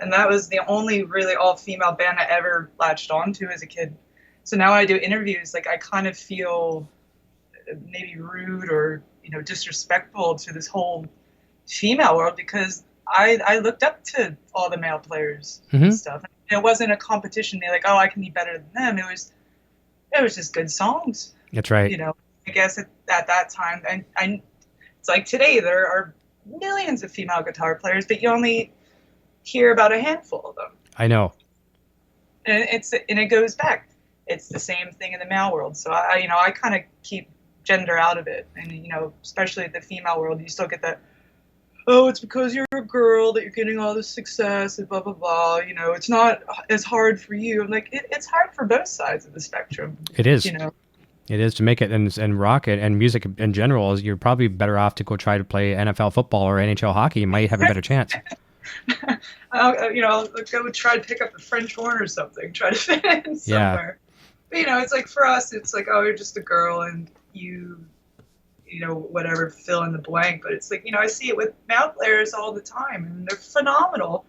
and that was the only really all-female band I ever latched onto as a kid. So now when I do interviews, like I kind of feel maybe rude or disrespectful to this whole female world because I looked up to all the male players and stuff. And it wasn't a competition. They're like, oh, I can be better than them. It was just good songs. That's right. I guess at that time, and it's like today there are millions of female guitar players, but you only hear about a handful of them. I know. And it goes back. It's the same thing in the male world. So I kind of keep gender out of it, and especially the female world, you still get that. Oh, it's because you're a girl that you're getting all this success and blah, blah, blah. It's not as hard for you. I'm like, it's hard for both sides of the spectrum. It is. It is to make it and rock it and music in general. You're probably better off to go try to play NFL football or NHL hockey. You might have a better chance. I'll go try to pick up the French horn or something, try to fit in somewhere. Yeah. But, it's like for us, it's like, oh, you're just a girl and you whatever, fill in the blank. But it's like, I see it with male players all the time, and they're phenomenal.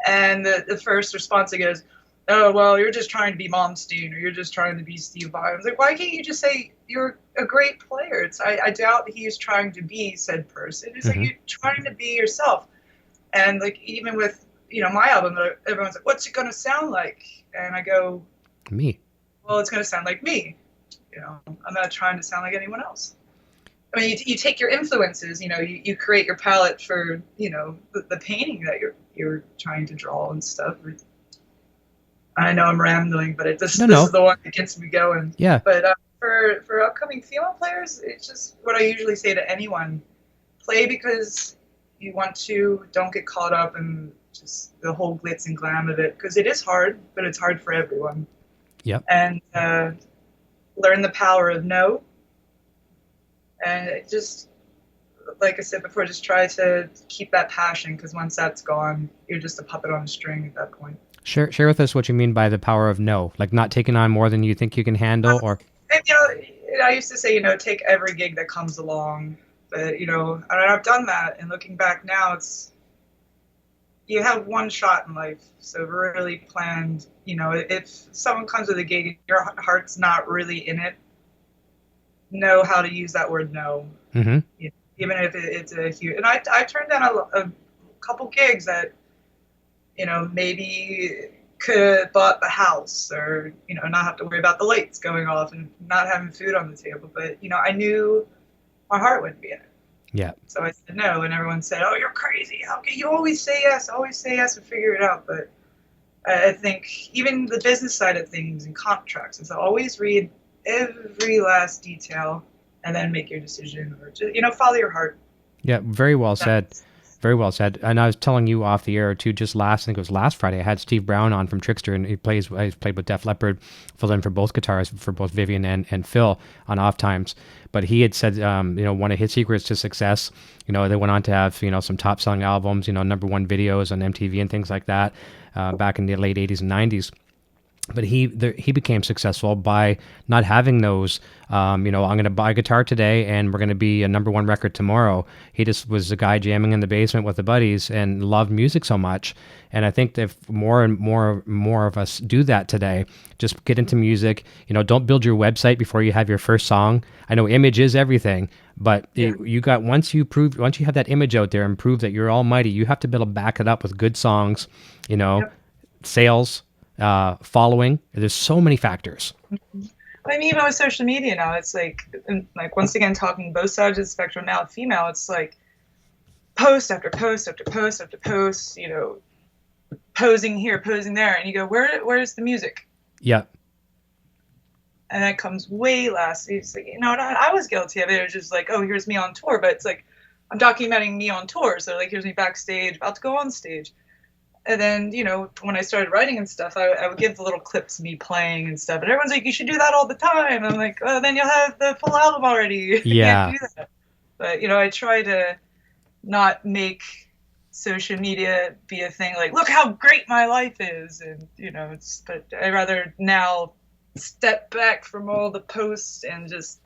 And the first response goes, oh, well, you're just trying to be Malmsteen, or you're just trying to be Steve Vai. I was like, why can't you just say you're a great player? I doubt he's trying to be said person. It's like you're trying to be yourself. And like even with my album, everyone's like, what's it gonna sound like? And I go, me. Well, it's gonna sound like me. I'm not trying to sound like anyone else. I mean, you take your influences, you create your palette for, the painting that you're trying to draw and stuff. I know I'm rambling, but this is the one that gets me going. Yeah. But for upcoming female players, it's just what I usually say to anyone: play because you want to. Don't get caught up in just the whole glitz and glam of it, because it is hard, but it's hard for everyone. Yep. And learn the power of no. And it just, like I said before, just try to keep that passion, because once that's gone, you're just a puppet on a string at that point. Share with us what you mean by the power of no, like not taking on more than you think you can handle, or. And, I used to say, take every gig that comes along. But, and I've done that. And looking back now, you have one shot in life. So really planned, if someone comes with a gig and your heart's not really in it, know how to use that word no. Mm-hmm. Even if it's a huge. And I turned down a couple gigs that, maybe could have bought the house, or not have to worry about the lights going off and not having food on the table, but I knew my heart wouldn't be in it. Yeah. So I said no, and everyone said, "Oh, you're crazy, how can you always say yes and figure it out?" But I think even the business side of things and contracts is always read every last detail and then make your decision, or just follow your heart. Yeah, very well said. Very well said. And I was telling you off the air too, I think it was last Friday, I had Steve Brown on from Trickster, and he's played with Def Leppard, filled in for both guitarists, for both Vivian and Phil on off times. But he had said, one of his secrets to success, they went on to have, some top selling albums, #1 videos on MTV and things like that, back in the late 80s and 90s. But he became successful by not having those, I'm going to buy a guitar today and we're going to be a #1 record tomorrow. He just was a guy jamming in the basement with the buddies and loved music so much. And I think that if more and more of us do that today, just get into music, don't build your website before you have your first song. I know image is everything, but once you have that image out there and prove that you're almighty, you have to be able to back it up with good songs, sales, following. There's so many factors. I mean, even with social media now, it's like once again, talking both sides of the spectrum, male and female, it's like post after post after post after post, posing here, posing there, and you go, where's the music? Yeah. And that comes way last. It's like, I was guilty of it. It was just like, oh, here's me on tour, but it's like I'm documenting me on tour, so like here's me backstage, about to go on stage. And then, when I started writing and stuff, I would give the little clips of me playing and stuff. And everyone's like, you should do that all the time. I'm like, oh, then you'll have the full album already. Yeah. You can't do that. But, I try to not make social media be a thing like, look how great my life is. And, but I rather now step back from all the posts and just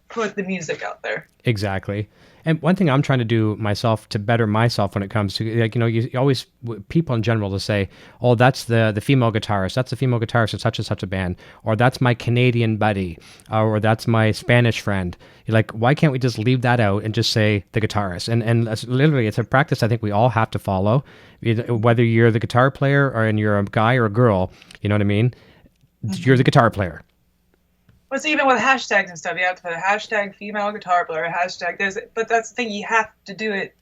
put the music out there. Exactly. And one thing I'm trying to do myself to better myself when it comes to, you always, people in general to say, oh, that's the female guitarist. That's the female guitarist of such and such a band. Or that's my Canadian buddy. Or that's my Spanish friend. You're like, why can't we just leave that out and just say the guitarist? And literally, it's a practice I think we all have to follow. Whether you're the guitar player or you're a guy or a girl, you know what I mean? Mm-hmm. You're the guitar player. Well, it's even with hashtags and stuff. You have to put a hashtag female guitar player, a hashtag this. But that's the thing. You have to do it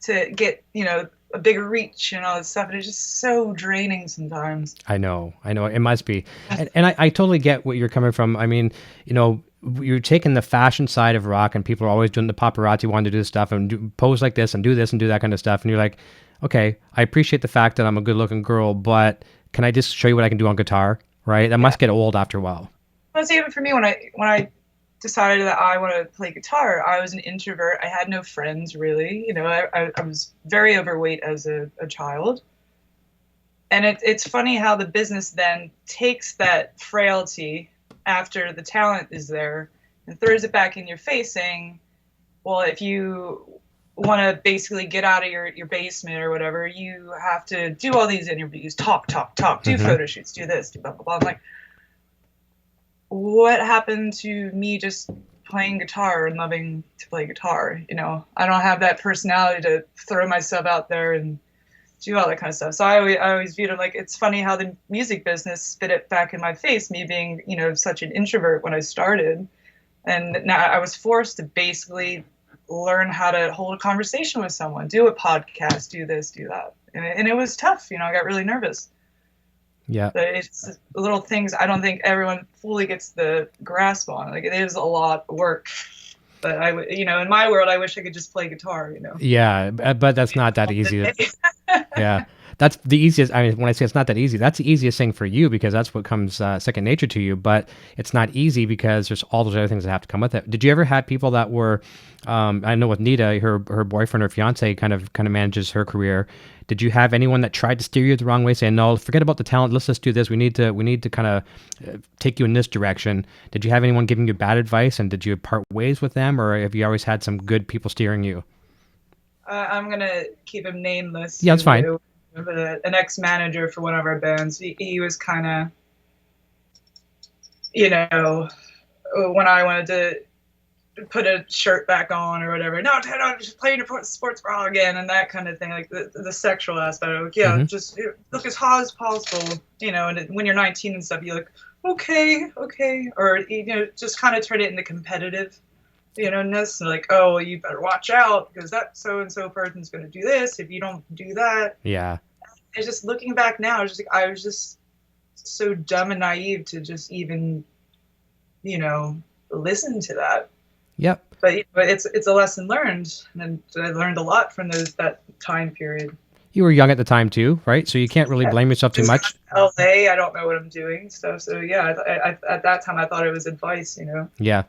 to get, a bigger reach and all this stuff. And it's just so draining sometimes. I know. It must be. And I totally get what you're coming from. I mean, you're taking the fashion side of rock, and people are always doing the paparazzi wanting to do this stuff and pose like this and do that kind of stuff. And you're like, okay, I appreciate the fact that I'm a good looking girl, but can I just show you what I can do on guitar? Right? That must get old after a while. Well, even for me, when I decided that I want to play guitar, I was an introvert. I had no friends, really. I was very overweight as a child. And it's funny how the business then takes that frailty after the talent is there and throws it back in your face saying, well, if you want to basically get out of your basement or whatever, you have to do all these interviews, talk, do photo shoots, do this, do blah, blah, blah. I'm like, what happened to me just playing guitar and loving to play guitar? I don't have that personality to throw myself out there and do all that kind of stuff. So I always viewed it like, it's funny how the music business spit it back in my face, me being, such an introvert when I started. And now I was forced to basically learn how to hold a conversation with someone, do a podcast, do this, do that. And it was tough. I got really nervous. Yeah. But it's little things I don't think everyone fully gets the grasp on. Like, it is a lot of work. But in my world, I wish I could just play guitar, Yeah, but that's not that easy. Yeah. That's the easiest. I mean, when I say it's not that easy, that's the easiest thing for you because that's what comes second nature to you. But it's not easy because there's all those other things that have to come with it. Did you ever have people that were, I know with Nita, her boyfriend or fiance kind of manages her career. Did you have anyone that tried to steer you the wrong way, saying, no, forget about the talent. Let's just do this. We need to kind of take you in this direction. Did you have anyone giving you bad advice, and did you part ways with them, or have you always had some good people steering you? I'm going to keep him nameless. Yeah, that's fine. An ex-manager for one of our bands. He was kind of, you know, when I wanted to put a shirt back on or whatever, no, just play your sports bra again and that kind of thing, like the sexual aspect of it. Yeah, just look as hot as possible, you know, and when you're 19 and stuff, you're like, okay, or, you know, just kind of turn it into competitive. You know, and that's like, oh, well, you better watch out because that so-and-so person's going to do this if you don't do that. Yeah. It's just looking back now, I was just so dumb and naive to just even, you know, listen to that. Yep. But it's a lesson learned, and I learned a lot from that time period. You were young at the time too, right? So you can't really blame yourself too much. LA, I don't know what I'm doing, stuff. So yeah, I at that time I thought it was advice, you know. Yeah.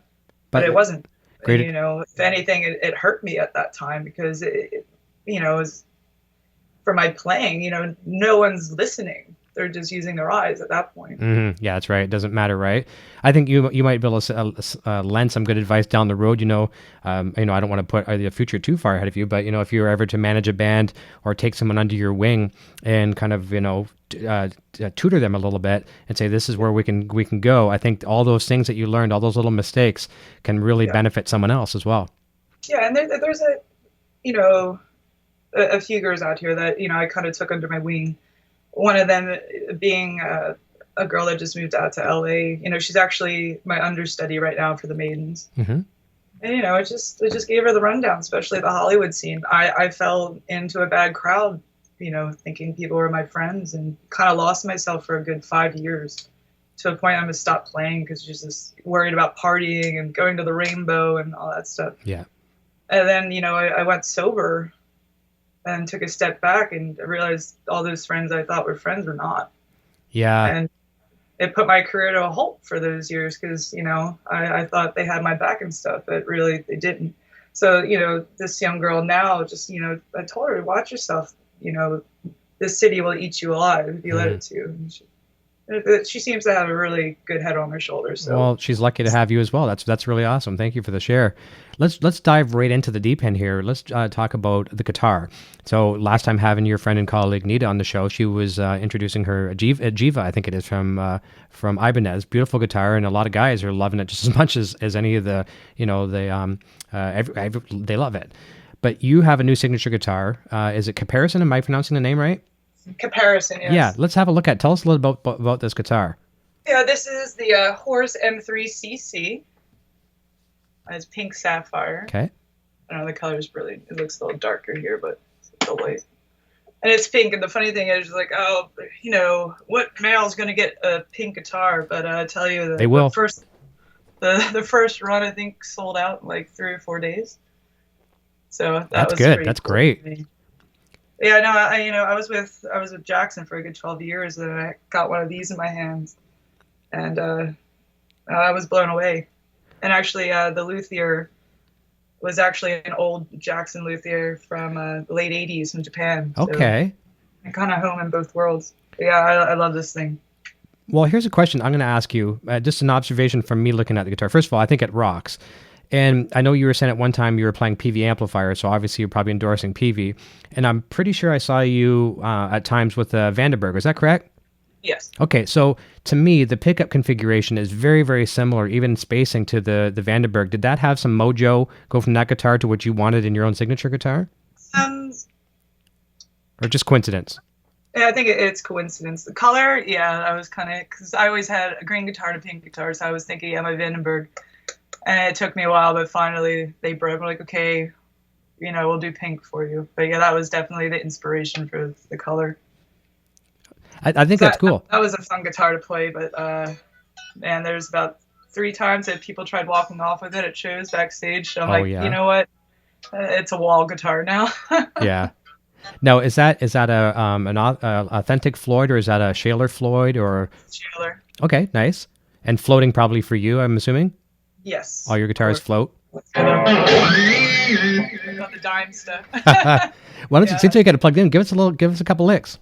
But it wasn't. Great. You know, if anything, it hurt me at that time because it you know, was for my playing. You know, no one's listening; they're just using their eyes at that point. Mm-hmm. Yeah, that's right. It doesn't matter, right? I think you might be able to lend some good advice down the road. You know, I don't want to put the future too far ahead of you, but you know, if you were ever to manage a band or take someone under your wing and kind of, you know, tutor them a little bit and say, this is where we can go. I think all those things that you learned, all those little mistakes can really benefit someone else as well. Yeah. And there's a few girls out here that, you know, I kind of took under my wing. One of them being a girl that just moved out to LA. You know, she's actually my understudy right now for the Maidens. Mm-hmm. And, you know, it just gave her the rundown, especially the Hollywood scene. I fell into a bad crowd, you know, thinking people were my friends, and kind of lost myself for a good 5 years, to a point I'm going to stop playing because she's just worried about partying and going to the Rainbow and all that stuff. Yeah. And then, you know, I went sober and took a step back and realized all those friends I thought were friends were not. Yeah. And it put my career to a halt for those years because, you know, I thought they had my back and stuff, but really they didn't. So, you know, this young girl now just, you know, I told her, watch yourself. You know, this city will eat you alive if you let it to. And she seems to have a really good head on her shoulders. So. Well, she's lucky to have you as well. That's really awesome. Thank you for the share. Let's dive right into the deep end here. Let's talk about the guitar. So last time having your friend and colleague Nita on the show, she was introducing her Jiva, I think it is, from Ibanez. Beautiful guitar, and a lot of guys are loving it just as much as any of the, you know, they love it. But you have a new signature guitar. Is it Caparison? Am I pronouncing the name right? Caparison, yes. Yeah, let's have a look at. Tell us a little about this guitar. Yeah, this is the Horse M3CC. It's pink sapphire. Okay. I don't know, the color is brilliant. It looks a little darker here, but it's a light. And it's pink, and the funny thing is, like, oh, you know, what male's going to get a pink guitar? But I tell you, they will. The first run, I think, sold out in like 3 or 4 days. So that's good. That's cool. Great. Yeah, no, I was with Jackson for a good 12 years, and I got one of these in my hands, and I was blown away. And actually, the luthier was actually an old Jackson luthier from the late 80s in Japan. Okay. So I'm kind of home in both worlds. But yeah, I love this thing. Well, here's a question I'm going to ask you. Just an observation from me looking at the guitar. First of all, I think it rocks. And I know you were saying at one time you were playing PV amplifiers, so obviously you're probably endorsing PV. And I'm pretty sure I saw you at times with Vandenberg. Is that correct? Yes. Okay, so to me, the pickup configuration is very, very similar, even spacing to the Vandenberg. Did that have some mojo go from that guitar to what you wanted in your own signature guitar? Or just coincidence? Yeah, I think it's coincidence. The color, yeah, I was kind of, because I always had a green guitar and a pink guitar, so I was thinking, yeah, my Vandenberg. And it took me a while, but finally they broke. We're like, okay, you know, we'll do pink for you. But yeah, that was definitely the inspiration for the color. I think that's cool. That was a fun guitar to play, but man, there's about 3 times that people tried walking off with it at shows backstage. So I'm you know what? It's a wall guitar now. Yeah. Now, is that an authentic Floyd, or is that a Shaler Floyd, or? Chandler. Okay, nice. And floating probably for you, I'm assuming. Yes. All your guitars float. Not the dime stuff. Why don't you, since you got it plugged in, give us a couple licks.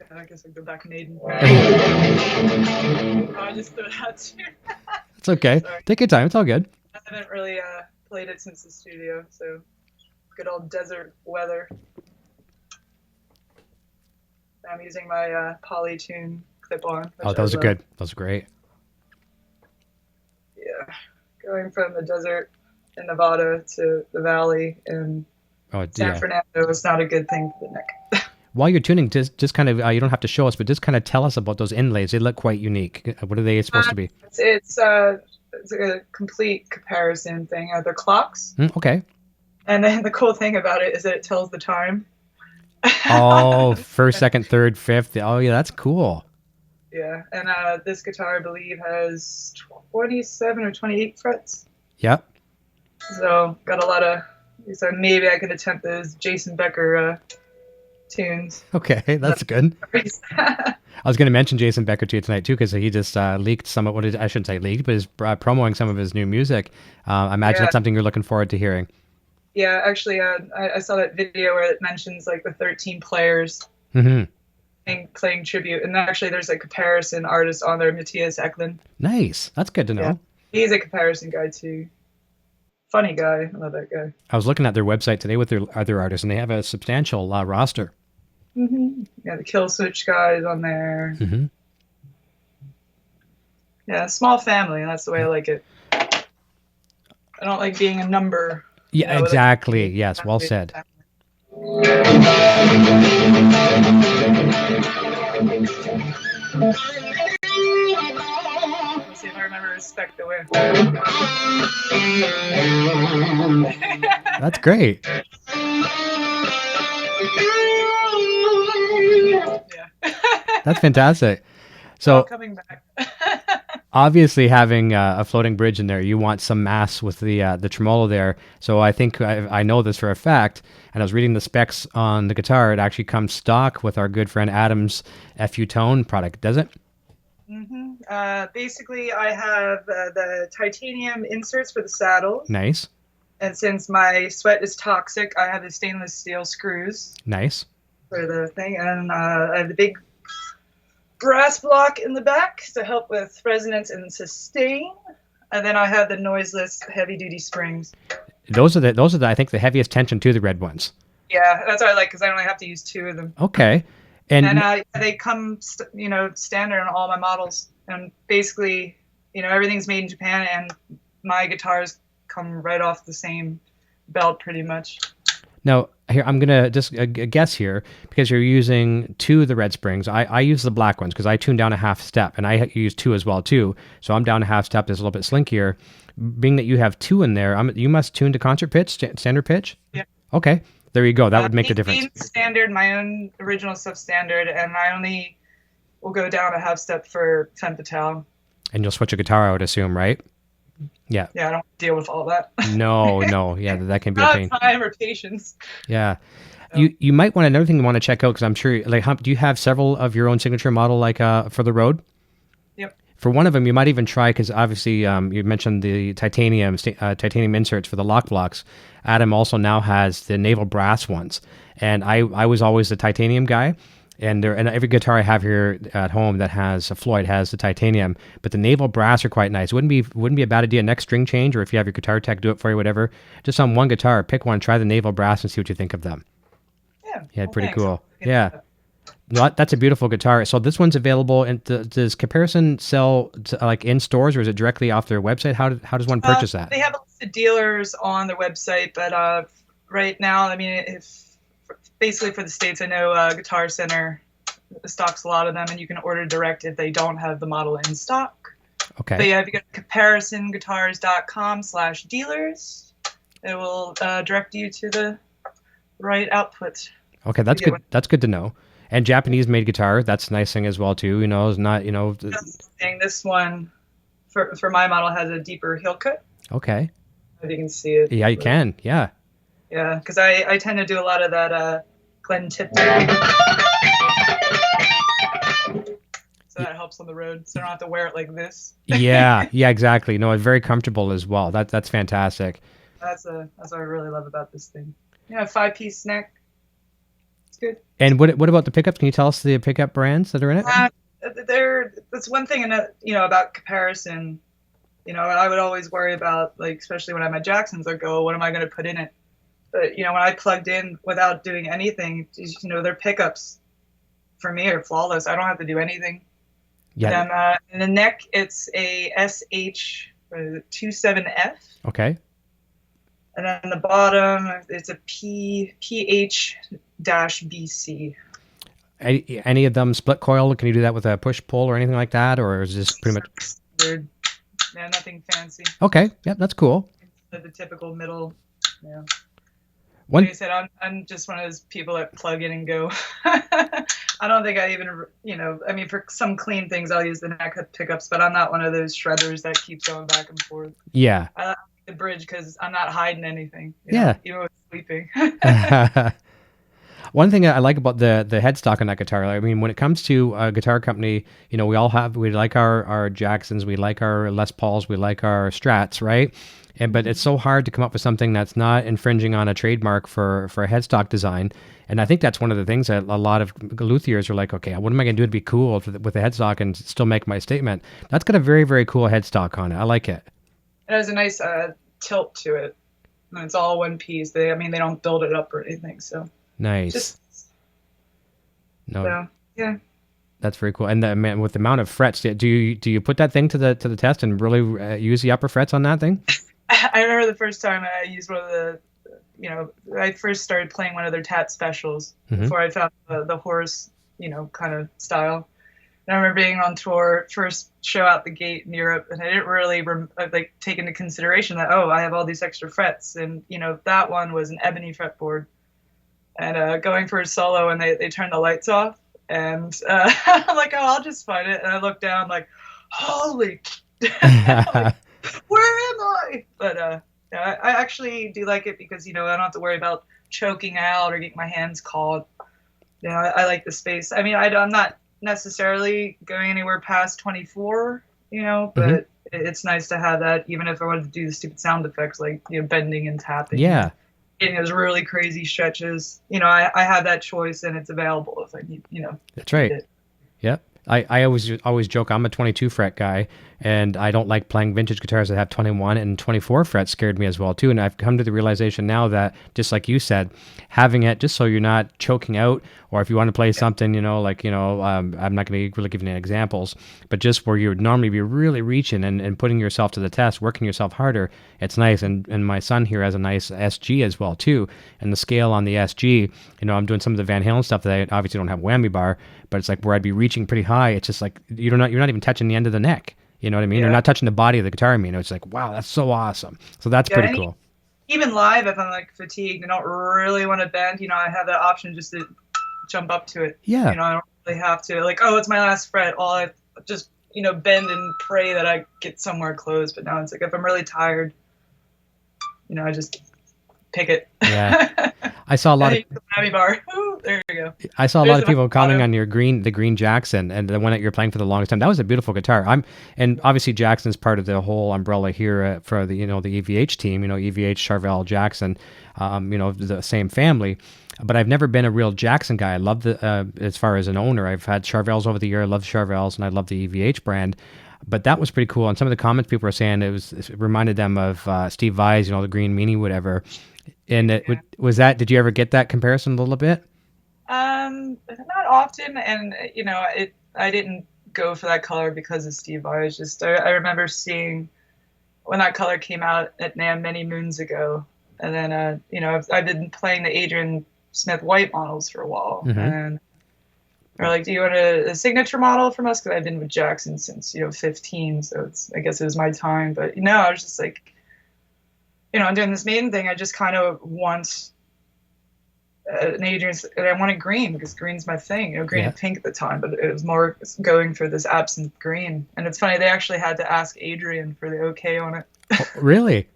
I guess I go back Maiden. I just threw it out too. It's okay. Sorry. Take your time. It's all good. I haven't really played it since the studio, so good old desert weather. I'm using my Polytune clip-on. Oh, those are good. Those are great. Yeah, going from the desert in Nevada to the valley in San Fernando is not a good thing for the neck. While you're tuning, just kind of, you don't have to show us, but just kind of tell us about those inlays. They look quite unique. What are they supposed to be? It's a complete Caparison thing. They're clocks. Okay. And then the cool thing about it is that it tells the time. Oh, first, second, third, fifth. Oh, yeah, that's cool. Yeah, and this guitar, I believe, has 27 or 28 frets. Yep. So got a lot of. So maybe I could attempt those Jason Becker tunes. Okay, that's good. I was going to mention Jason Becker to you tonight too, because he just leaked some of what I shouldn't say leaked, but is promoting some of his new music. I imagine that's something you're looking forward to hearing. Yeah, actually, I saw that video where it mentions like the 13 players playing tribute, and actually there's a Caparison artist on there, Matthias Eklund. Nice, that's good to know. Yeah. He's a Caparison guy too. Funny guy, I love that guy. I was looking at their website today with their other artists, and they have a substantial roster. Yeah, the Kill Switch guy is on there. Yeah, small family, and that's the way I like it. I don't like being a number. Yeah, exactly. Yes, well said. Let's see if I remember Respect the Wind. That's great. Yeah. That's fantastic. So coming back. Obviously, having a floating bridge in there, you want some mass with the tremolo there. So I think I know this for a fact, and I was reading the specs on the guitar. It actually comes stock with our good friend Adam's FU Tone product, does it? Basically, I have the titanium inserts for the saddles. Nice. And since my sweat is toxic, I have the stainless steel screws. Nice. For the thing, and I have the big brass block in the back to help with resonance and sustain, and then I have the noiseless heavy-duty springs. Those are I think the heaviest tension to the red ones. Yeah, that's what I like because I only have to use 2 of them. Okay, and they come standard on all my models, and basically everything's made in Japan, and my guitars come right off the same belt pretty much. Now, here I'm going to just guess here, because you're using 2 of the red springs. I use the black ones because I tune down a half step, and I use 2 as well, too. So I'm down a half step that's a little bit slinkier. Being that you have 2 in there, you must tune to concert pitch, standard pitch? Yeah. Okay, there you go. That would make the difference. Standard, my own original stuff standard, and I only will go down a half step for Femme Fatale. And you'll switch a guitar, I would assume, right? Yeah. Yeah, I don't deal with all that. No. Yeah, that can be a pain. Time or patience. Yeah. You might want another thing you want to check out, because I'm sure, do you have several of your own signature model for the road? Yep. For one of them, you might even try, because obviously you mentioned the titanium inserts for the lock blocks. Adam also now has the naval brass ones, and I was always the titanium guy. And every guitar I have here at home that has a Floyd has the titanium, but the naval brass are quite nice. Wouldn't be a bad idea. Next string change, or if you have your guitar tech do it for you, whatever. Just on one guitar, pick one, try the naval brass, and see what you think of them. Yeah, pretty cool. Yeah, that's a beautiful guitar. So this one's available. And does Caparison sell in stores, or is it directly off their website? How does one purchase that? They have a list of dealers on their website, but right now, basically for the States, I know Guitar Center stocks a lot of them, and you can order direct if they don't have the model in stock. Okay. But yeah, if you go to caparisonguitars.com/dealers, it will direct you to the right output. Okay, that's good. That's good to know. And Japanese-made guitar, that's a nice thing as well too. Is not This one for my model has a deeper heel cut. Okay. If you can see it. Yeah, you can. Yeah. Yeah, because I tend to do a lot of that Glenn Tipton. So that helps on the road, so I don't have to wear it like this. Yeah, exactly. No, it's very comfortable as well. That's fantastic. That's what I really love about this thing. Yeah, 5-piece neck. It's good. And what about the pickups? Can you tell us the pickup brands that are in it? That's one thing about Caparison. I would always worry about, like, especially when I'm at Jackson's, I go, what am I going to put in it? But when I plugged in without doing anything, their pickups for me are flawless. I don't have to do anything. Yeah. In the neck, it's a SH27F. Okay. And then the bottom, it's a PH-BC. Any of them split coil? Can you do that with a push pull or anything like that, or is this pretty much? Weird. Yeah, nothing fancy. Okay. Yeah, that's cool. The typical middle. Yeah. Like I said, I'm just one of those people that plug in and go. I don't think I even, for some clean things, I'll use the neck pickups, but I'm not one of those shredders that keeps going back and forth. Yeah. I like the bridge because I'm not hiding anything. Yeah. Even with sleeping. One thing I like about the headstock on that guitar, I mean, when it comes to a guitar company, we like our Jacksons, we like our Les Pauls, we like our Strats, right? But it's so hard to come up with something that's not infringing on a trademark for a headstock design. And I think that's one of the things that a lot of luthiers are like, okay, what am I going to do to be cool with the headstock and still make my statement? That's got a very, very cool headstock on it. I like it. It has a nice tilt to it. And it's all one piece. They don't build it up or anything. So nice. Yeah. That's very cool. And with the amount of frets, do you put that thing to the test and really use the upper frets on that thing? I remember the first time I used one of the, I first started playing one of their tat specials before I found the Horus, kind of style. And I remember being on tour, first show out the gate in Europe, and I didn't really take into consideration that, I have all these extra frets. And, that one was an ebony fretboard. And going for a solo, and they turned the lights off. And I'm like, I'll just find it. And I look down, like, holy, where am I? But I actually do like it because, I don't have to worry about choking out or getting my hands caught. I like the space. I mean, I'm not necessarily going anywhere past 24, but it's nice to have that, even if I wanted to do the stupid sound effects like, bending and tapping. Yeah. Getting those really crazy stretches. I have that choice and it's available if I need, That's right. It. Yep. I always joke I'm a 22 fret guy, and I don't like playing vintage guitars that have 21 and 24 frets. Scared me as well too. And I've come to the realization now that, just like you said, having it just so you're not choking out, or if you want to play something, I'm not going to really give you any examples, but just where you would normally be really reaching and putting yourself to the test, working yourself harder, it's nice. And my son here has a nice SG as well too, and the scale on the SG, I'm doing some of the Van Halen stuff that I obviously don't have whammy bar, but it's like where I'd be reaching pretty high. It's just like you're not even touching the end of the neck. You know what I mean? Yeah. You're not touching the body of the guitar. It's like, wow, that's so awesome. So that's pretty cool. Even live, if I'm like fatigued and don't really want to bend, I have that option just to jump up to it. Yeah. I don't really have to, like, it's my last fret. I just, bend and pray that I get somewhere close. But now it's like, if I'm really tired, I just pick it. Yeah. I saw a lot of whammy bar. Ooh, there you go. I saw a lot of people commenting on the green Jackson and the one that you're playing for the longest time. That was a beautiful guitar. And obviously Jackson's part of the whole umbrella here for the the EVH team. EVH, Charvel, Jackson, the same family. But I've never been a real Jackson guy. I love as far as an owner, I've had Charvels over the year. I love Charvels and I love the EVH brand. But that was pretty cool. And some of the comments people were saying it reminded them of Steve Vais, the green meanie, whatever. And did you ever get that comparison a little bit? Not often, and I didn't go for that color because of Steve Vais. Just I remember seeing when that color came out at NAMM many moons ago, and then I've been playing the Adrian Smith white models for a while, and they're like, "Do you want a signature model from us?" Because I've been with Jackson since 15, so I guess it was my time. But I was just like, I'm doing this maiden thing. I just kind of want an Adrian, and I wanted green because green's my thing. Green and pink at the time, but it was more going for this absinthe green. And it's funny, they actually had to ask Adrian for the okay on it. Oh, really?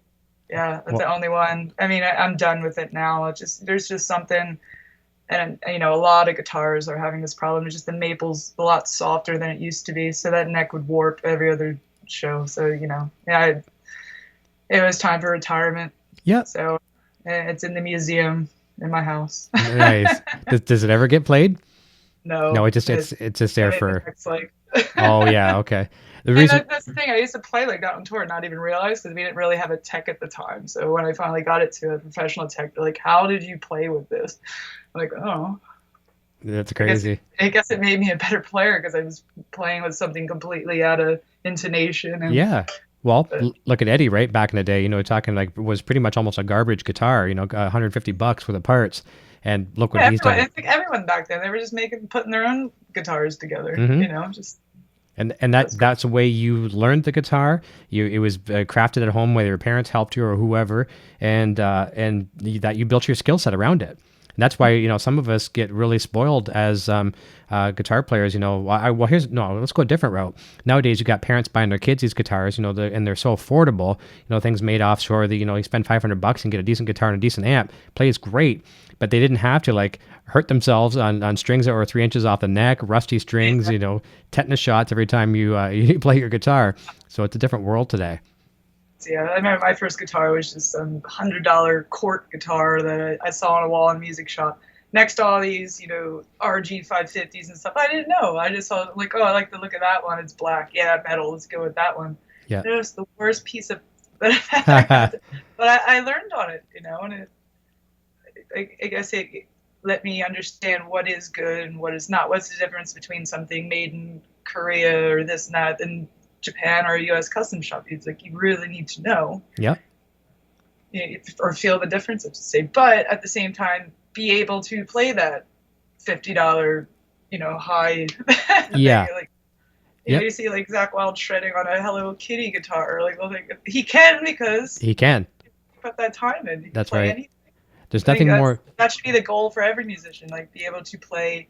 Yeah, that's the only one. I mean, I'm done with it now. There's just something, And, you know, a lot of guitars are having this problem. It's just the maple's a lot softer than it used to be. So that neck would warp every other show. So, you know, yeah, it was time for retirement. Yeah. So it's in the museum in my house. Nice. Does it ever get played? No. No, it's just there for. It's like. Oh yeah, okay. The reason that's the thing. I used to play like that on tour and not even realize, because we didn't really have a tech at the time. So when I finally got it to a professional tech, they're like, "How did you play with this?" I'm like, "Oh, that's crazy." I guess it made me a better player because I was playing with something completely out of intonation. And, yeah. Well, look at Eddie, right? Back in the day, you know, talking like was pretty much almost a garbage guitar, you know, $150 for the parts. And look what he's done. I think everyone back then, they were just putting their own guitars together, Mm-hmm. you know, just. And that's the way you learned the guitar. It was crafted at home, whether your parents helped you or whoever, and that you built your skill set around it. And that's why, you know, some of us get really spoiled as guitar players. You know, let's go a different route. Nowadays, you got parents buying their kids these guitars, you know, and they're so affordable. You know, things made offshore. That, you know, you spend $500 and get a decent guitar and a decent amp. Plays great, but they didn't have to like hurt themselves on strings that were 3 inches off the neck, rusty strings. You know, tetanus shots every time you play your guitar. So it's a different world today. Yeah, I remember my first guitar was just some $100 Court guitar that I saw on a wall in a music shop next to all these, you know, RG 550s and stuff. I didn't know. I just saw like, oh, I like the look of that one. It's black. Yeah, metal. Let's go with that one. Yeah. It was the worst piece of that I've ever had. But I learned on it, you know, and I guess it let me understand what is good and what is not. What's the difference between something made in Korea or this and that and Japan or a U.S. custom shop? It's like you really need to know, yeah, or feel the difference, to say. But at the same time, be able to play that $50, you know, high. Yeah, like you know, you see like Zakk Wylde shredding on a Hello Kitty guitar, like, well, he can because he can put that time in. He can That's play right. anything. There's nothing more. That should be the goal for every musician, like be able to play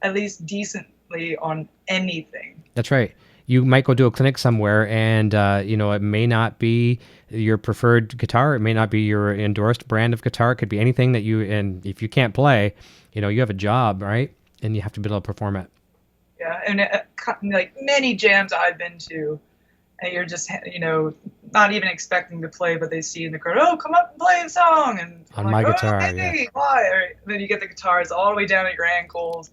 at least decently on anything. That's right. You might go do a clinic somewhere and, you know, it may not be your preferred guitar. It may not be your endorsed brand of guitar. It could be anything that and if you can't play, you know, you have a job, right? And you have to be able to perform it. Yeah. And like many jams I've been to, and you're just, you know, not even expecting to play, but they see in the crowd, oh, come up and play a song. And on I'm my like, guitar, hey, yeah. Why? Or then you get the guitars all the way down at your ankles,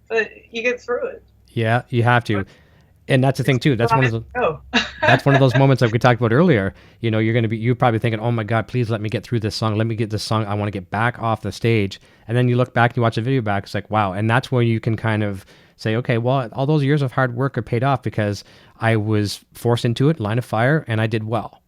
but you get through it. Yeah, you have to. And that's the thing too. That's one of the. Oh. That's one of those moments that we talked about earlier. You know, you're probably thinking, oh my God, please let me get through this song. Let me get this song. I want to get back off the stage. And then you look back and you watch the video back. It's like, wow. And that's where you can kind of say, okay, well, all those years of hard work are paid off because I was forced into it, line of fire, and I did well.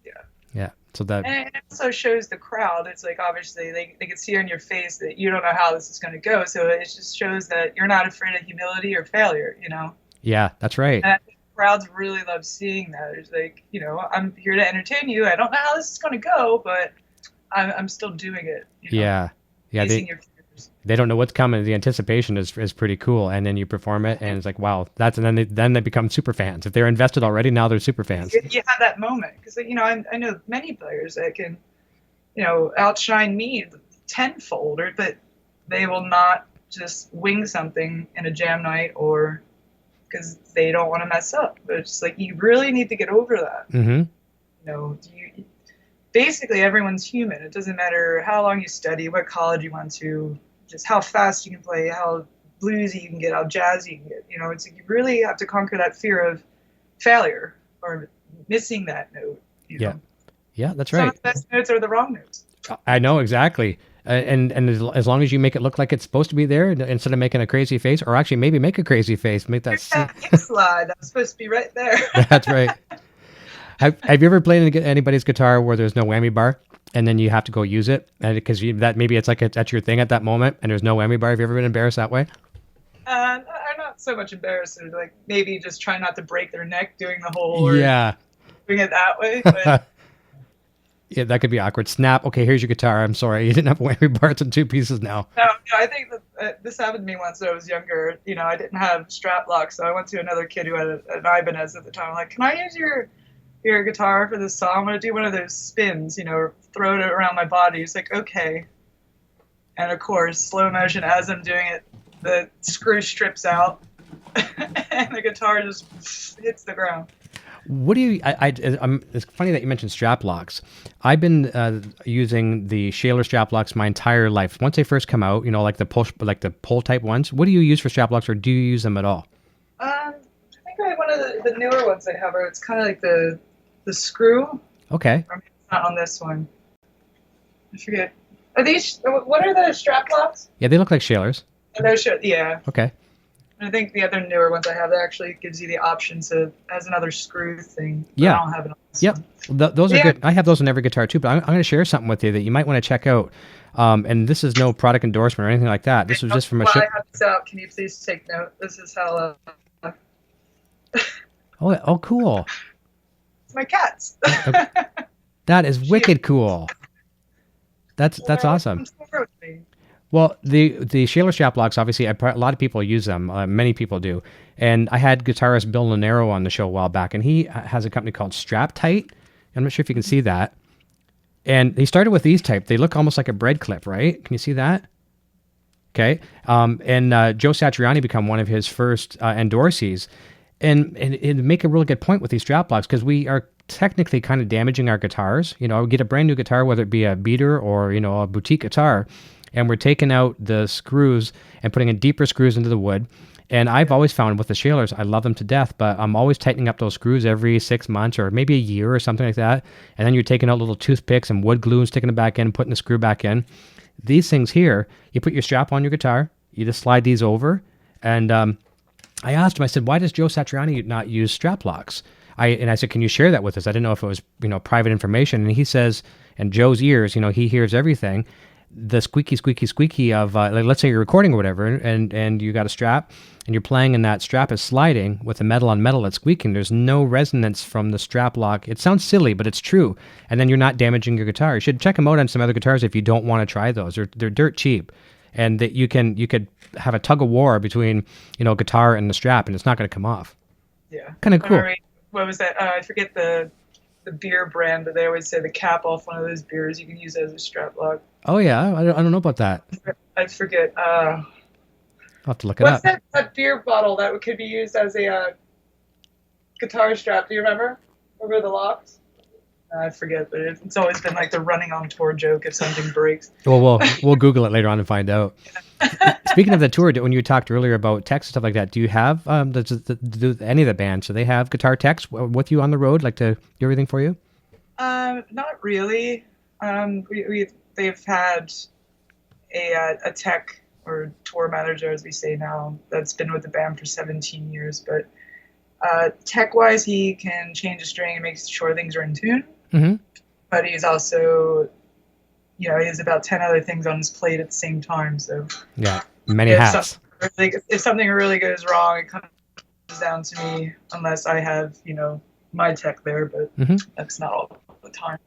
Yeah. Yeah. So that. And it also shows the crowd. It's like, obviously they can see on your face that you don't know how this is going to go. So it just shows that you're not afraid of humility or failure, you know? Yeah, that's right. And I think crowds really love seeing that. It's like, you know, I'm here to entertain you. I don't know how this is going to go, but I'm still doing it. You know? Yeah. Yeah. They don't know what's coming. The anticipation is pretty cool. And then you perform it and it's like, wow, and then they become super fans. If they're invested already, now they're super fans. You have that moment. Because, you know, I know many players that can, you know, outshine me tenfold, but they will not just wing something in a jam night or because they don't want to mess up. But it's like, you really need to get over that. Mm-hmm. You know, basically everyone's human. It doesn't matter how long you study, what college you went to, just how fast you can play, how bluesy you can get, how jazzy you can get. You know, it's like you really have to conquer that fear of failure or missing that note. You know? Yeah, that's Some right. of the best notes are the wrong notes. I know, exactly. And as long as you make it look like it's supposed to be there, instead of making a crazy face, or actually maybe make a crazy face, make that slide. That was supposed to be right there. That's right. Have you ever played anybody's guitar where there's no whammy bar, and then you have to go use it, and because that maybe it's like that's your thing at that moment, and there's no whammy bar? Have you ever been embarrassed that way? I'm not so much embarrassed. Like maybe just try not to break their neck doing the whole doing it that way. But yeah, that could be awkward. Snap. Okay, here's your guitar. I'm sorry, you didn't have whammy bars in two pieces now. No, I think that this happened to me once when I was younger. You know, I didn't have strap locks, so I went to another kid who had an Ibanez at the time. I'm like, can I use your guitar for this song? I'm going to do one of those spins, you know, or throw it around my body. He's like, okay. And of course, slow motion as I'm doing it, the screw strips out and the guitar just hits the ground. What do you? It's funny that you mentioned strap locks. I've been using the Shaler strap locks my entire life. Once they first come out, like the pull type ones. What do you use for strap locks, or do you use them at all? I think I have one of the newer ones I have, where it's kind of like the screw. Okay. Or maybe it's not on this one. I forget. Are these? What are the strap locks? Yeah, they look like Shalers. Yeah. Okay. I think the other newer ones I have, that actually gives you the option to has another screw thing. Yeah. I don't have it on this Yep. one. Those are good. I have those on every guitar too, but I'm going to share something with you that you might want to check out. And this is no product endorsement or anything like that. This was just from a show. I have this out. Can you please take note? This is how. Oh, cool. It's my cats. That is wicked cool. That's awesome. Well, the Shaler strap locks, obviously, a lot of people use them. Many people do. And I had guitarist Bill Lanero on the show a while back, and he has a company called Strap Tight. I'm not sure if you can see that. And he started with these type. They look almost like a bread clip, right? Can you see that? Okay. And Joe Satriani become one of his first endorsees. And make a really good point with these strap locks, because we are technically kind of damaging our guitars. I would get a brand new guitar, whether it be a beater or, a boutique guitar, and we're taking out the screws and putting in deeper screws into the wood. And I've always found with the Shalers, I love them to death, but I'm always tightening up those screws every 6 months or maybe a year or something like that. And then you're taking out little toothpicks and wood glue and sticking it back in, putting the screw back in. These things here, you put your strap on your guitar, you just slide these over. And I asked him, I said, why does Joe Satriani not use strap locks? I said, can you share that with us? I didn't know if it was, private information. And he says, and Joe's ears, he hears everything. The squeaky of, let's say you're recording or whatever, and you got a strap, and you're playing, and that strap is sliding with the metal on metal that's squeaking. There's no resonance from the strap lock. It sounds silly, but it's true. And then you're not damaging your guitar. You should check them out on some other guitars if you don't want to try those. They're dirt cheap, and that you could have a tug of war between guitar and the strap, and it's not going to come off. Yeah. Kind of cool. What was that? I forget the beer brand, but they always say the cap off one of those beers you can use as a strap lock. Oh yeah, I don't know about that. I forget. I'll have to look it up. What's that beer bottle that could be used as a guitar strap? Do you remember? Remember the locks? I forget, but it's always been like the running on tour joke if something breaks. Well, we'll Google it later on and find out. Speaking of the tour, when you talked earlier about techs and stuff like that, do you have do any of the bands? Do they have guitar techs with you on the road, like to do everything for you? Not really. They've had a tech or tour manager, as we say now, that's been with the band for 17 years. But tech-wise, he can change a string and make sure things are in tune. Mm-hmm. But he's also, he has about 10 other things on his plate at the same time. So yeah, many hats. If something really goes wrong, it comes down to me, unless I have, my tech there. But that's not all the time.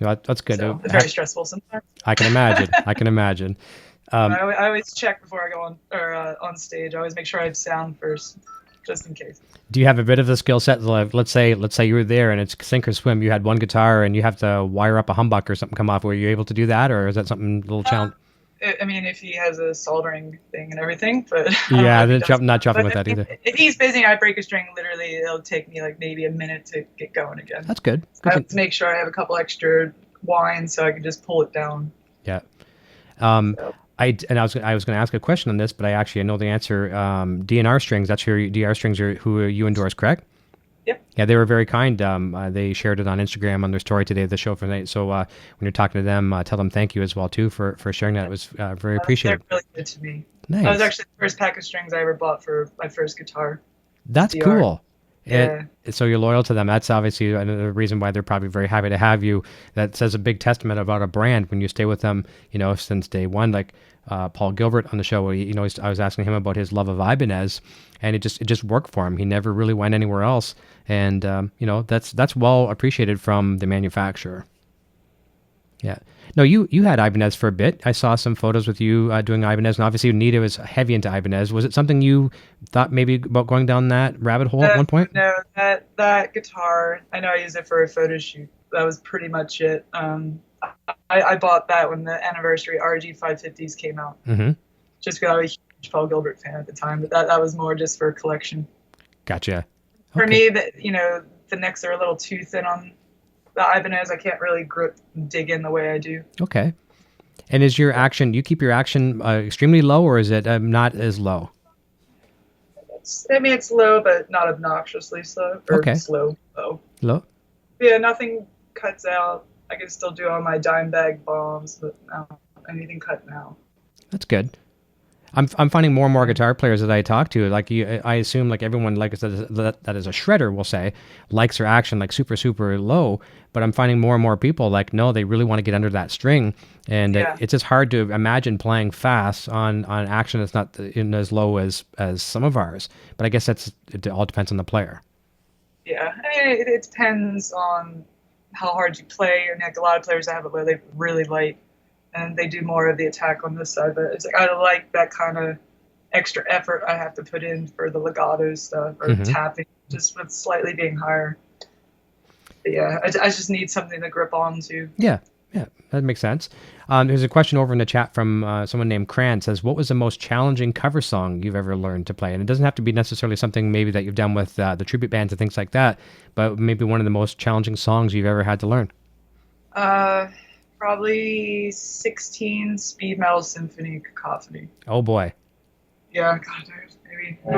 Yeah, that's good. So it's very stressful sometimes. I can imagine. I always check before I go on stage. I always make sure I have sound first, just in case. Do you have a bit of a skill set? Let's say you were there and it's sink or swim. You had one guitar and you have to wire up a humbucker or something come off. Were you able to do that, or is that something a little challenge? I mean, if he has a soldering thing and everything, but yeah, not jumping with that either. If he's busy and I break a string, literally it'll take me like maybe a minute to get going again. That's good. I have to make sure I have a couple extra wines so I can just pull it down. Yeah. I was going to ask a question on this, but I know the answer. DNR strings. That's your DNR strings who you endorse, correct? Yep. Yeah, they were very kind. They shared it on Instagram on their story today, the show for the night. So when you're talking to them, tell them thank you as well too for sharing that. It was very appreciated. They're really good to me. Nice. That was actually the first pack of strings I ever bought for my first guitar. That's DR. cool. Yeah. So you're loyal to them. That's obviously another reason why they're probably very happy to have you. That says a big testament about a brand when you stay with them, since day one. Like Paul Gilbert on the show, I was asking him about his love of Ibanez, and it just worked for him. He never really went anywhere else, and that's well appreciated from the manufacturer. Yeah. No, you had Ibanez for a bit. I saw some photos with you doing Ibanez, and obviously Nita was heavy into Ibanez. Was it something you thought maybe about going down that rabbit hole at one point? No, that guitar, I know I used it for a photo shoot. That was pretty much it. I bought that when the anniversary RG 550s came out. Mm-hmm. Just because I was a huge Paul Gilbert fan at the time, but that was more just for collection. Gotcha. For me, that the necks are a little too thin on the Ibanez. I can't really grip and dig in the way I do. Okay. And is your action? You keep your action extremely low, or is it not as low? It's low, but not obnoxiously slow. Or Okay. Slow, low. Low. Yeah, nothing cuts out. I can still do all my dime bag bombs, but no, anything cut now. That's good. I'm finding more and more guitar players that I talk to. Like I assume like everyone like that is a shredder will say likes their action like super super low. But I'm finding more and more people like no, they really want to get under that string, and it's just hard to imagine playing fast on action that's not as low as some of ours. But I guess it all depends on the player. Yeah, I mean it depends on how hard you play. And like a lot of players have it where they really light. And they do more of the attack on this side, but it's like I like that kind of extra effort I have to put in for the legato stuff or tapping, just with slightly being higher. But yeah, I just need something to grip onto. Yeah, that makes sense. There's a question over in the chat from someone named Cran. Says, "What was the most challenging cover song you've ever learned to play?" And it doesn't have to be necessarily something maybe that you've done with the tribute bands and things like that, but maybe one of the most challenging songs you've ever had to learn. Probably 16 Speed Metal Symphony Cacophony. Oh boy. Yeah, God, maybe. I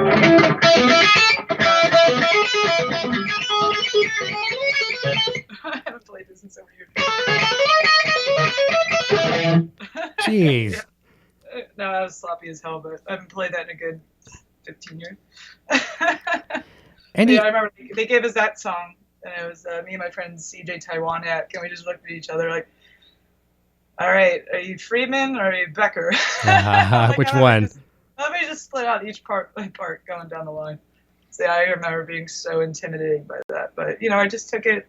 haven't played this in so many years. Jeez. Yeah. No, that was sloppy as hell, but I haven't played that in a good 15 years. Yeah, I remember they gave us that song, and it was me and my friend CJ Taiwan-at, and we just looked at each other like, all right, are you Friedman or are you Becker? Like, which one? Let me just split out each part by part going down the line. So yeah, I remember being so intimidated by that. But, I just took it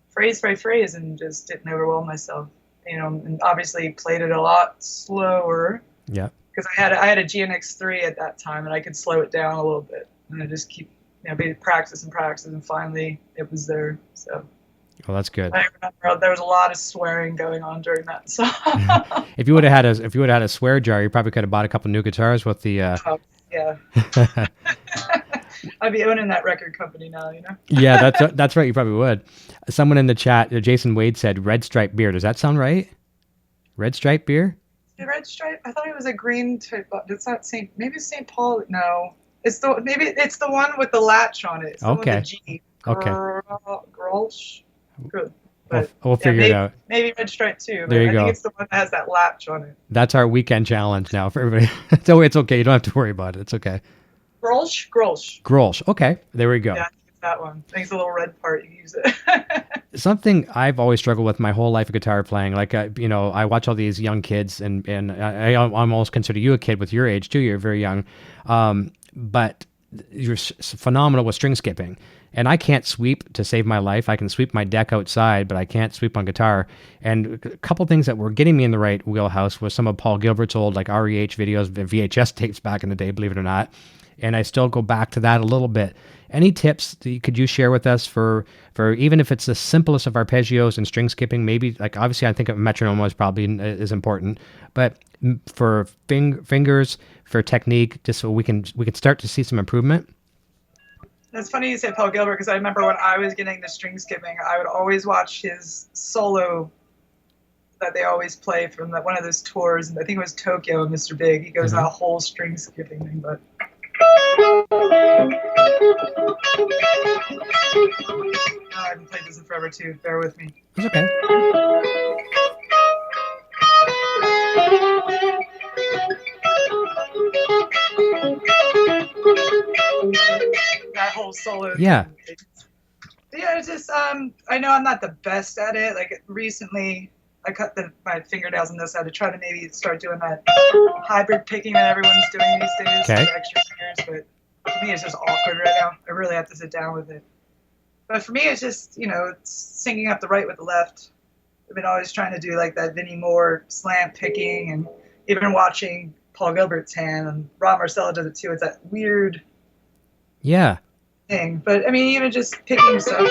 phrase by phrase and just didn't overwhelm myself. And obviously played it a lot slower. Yeah. Because I had a GNX3 at that time, and I could slow it down a little bit. And I just keep, practice, and finally it was there. So. Well, that's good. I remember there was a lot of swearing going on during that song. If you would have had a swear jar, you probably could have bought a couple new guitars with the. Yeah. I'd be owning that record company now, Yeah, that's right. You probably would. Someone in the chat, Jason Wade said, "Red Stripe beer." Does that sound right? Red Stripe beer. The Red Stripe. I thought it was a green type. It's not maybe it's St. Paul. No, it's the one with the latch on it. It's the one with the G. Okay. Grolsch. Good. But, we'll figure it out. Maybe Red Stripe too. There you go. I think it's the one that has that latch on it. That's our weekend challenge now for everybody. So it's okay. You don't have to worry about it. It's okay. Grolsch. Okay. There we go. Yeah, I think it's that one. I think it's the little red part. You use it. Something I've always struggled with my whole life of guitar playing. Like, I watch all these young kids, and I almost consider you a kid with your age too. You're very young. But you're phenomenal with string skipping. And I can't sweep to save my life. I can sweep my deck outside, but I can't sweep on guitar. And a couple things that were getting me in the right wheelhouse was some of Paul Gilbert's old like REH videos, VHS tapes back in the day, believe it or not. And I still go back to that a little bit. Any tips could you share with us for even if it's the simplest of arpeggios and string skipping? Maybe like obviously I think a metronome was probably is important, but for fingers, for technique, just so we can start to see some improvement. It's funny you say Paul Gilbert, because I remember when I was getting the string skipping, I would always watch his solo that they always play from one of those tours, and I think it was Tokyo and Mr. Big. He goes that whole string skipping thing, but. I haven't played this in forever too. Bear with me. It's okay. That whole solo. Yeah. Yeah, it's just I know I'm not the best at it. Like recently, I cut my fingernails on this. I had to try to maybe start doing that hybrid picking that everyone's doing these days with extra fingers. But for me, it's just awkward right now. I really have to sit down with it. But for me, it's just it's syncing up the right with the left. I've been always trying to do like that Vinnie Moore slant picking, and even watching Paul Gilbert's hand, and Rob Marcello does it too. It's that weird. Yeah. Thing. But I mean, even just picking stuff.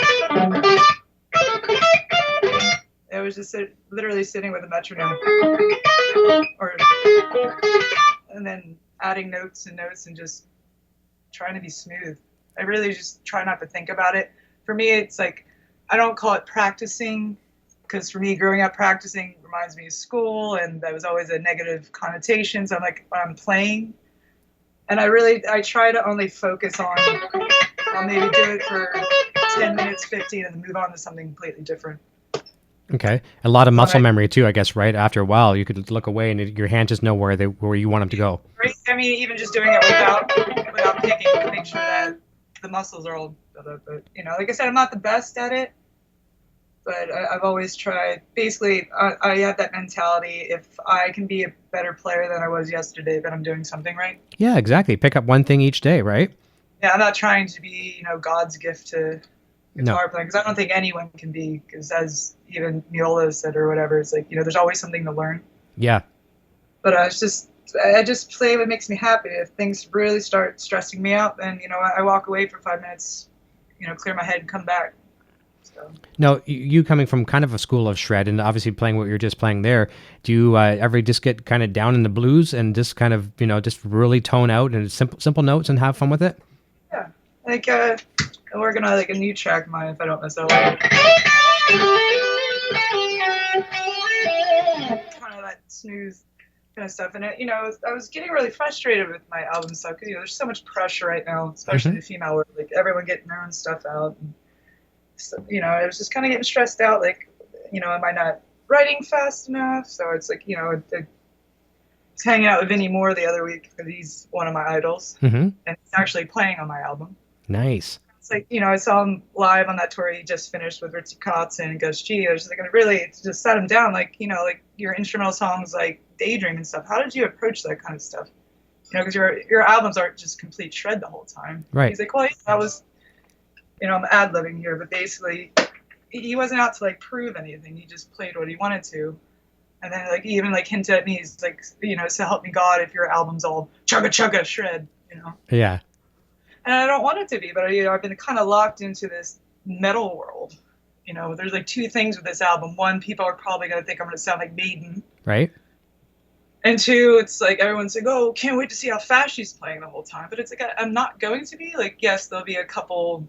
It was just literally sitting with a metronome, and then adding notes and just trying to be smooth. I really just try not to think about it. For me, it's like, I don't call it practicing, because for me, growing up, practicing reminds me of school, and that was always a negative connotation. So I'm like, I'm playing, and I try to only focus on, I'll maybe do it for 10 minutes, 15, and then move on to something completely different. Okay. A lot of muscle memory too, I guess, right? After a while, you could look away and your hands just know where you want them to go. Right. I mean, even just doing it without picking, to make sure that the muscles are all built up. But, like I said, I'm not the best at it, but I've always tried. Basically, I have that mentality. If I can be a better player than I was yesterday, then I'm doing something right. Yeah, exactly. Pick up one thing each day, right? Yeah, I'm not trying to be, God's gift to guitar playing, because I don't think anyone can be, because as even Miola said or whatever, it's like, there's always something to learn. Yeah. But I just play what makes me happy. If things really start stressing me out, then, I walk away for 5 minutes, clear my head and come back. So. Now, you coming from kind of a school of shred and obviously playing what you're just playing there, do you ever just get kind of down in the blues and just kind of, just really tone out and simple notes and have fun with it? Yeah. Like, I'm working on like a new track of mine, if I don't mess up. Kind of that smooth kind of stuff. And I was getting really frustrated with my album stuff, because there's so much pressure right now, especially in the female world, like everyone getting their own stuff out. And so, I was just kind of getting stressed out, like, am I not writing fast enough? So it's like, I was hanging out with Vinnie Moore the other week, because he's one of my idols, and he's actually playing on my album. Nice. It's like, I saw him live on that tour he just finished with Ritchie Kotzen and Gus G. I was just like, really just sat him down, like, like your instrumental songs like Daydream and stuff. How did you approach that kind of stuff? Because your albums aren't just complete shred the whole time. Right. He's like, well, that was, I'm ad-libbing here, but basically he wasn't out to like prove anything. He just played what he wanted to. And then like he even like hinted at me, he's like, so help me God if your album's all chugga shred, Yeah. And I don't want it to be, but I've been kind of locked into this metal world. There's like two things with this album. One, people are probably going to think I'm going to sound like Maiden. Right. And two, it's like everyone's like, oh, can't wait to see how fast she's playing the whole time. But it's like, I'm not going to be. Like, yes, there'll be a couple,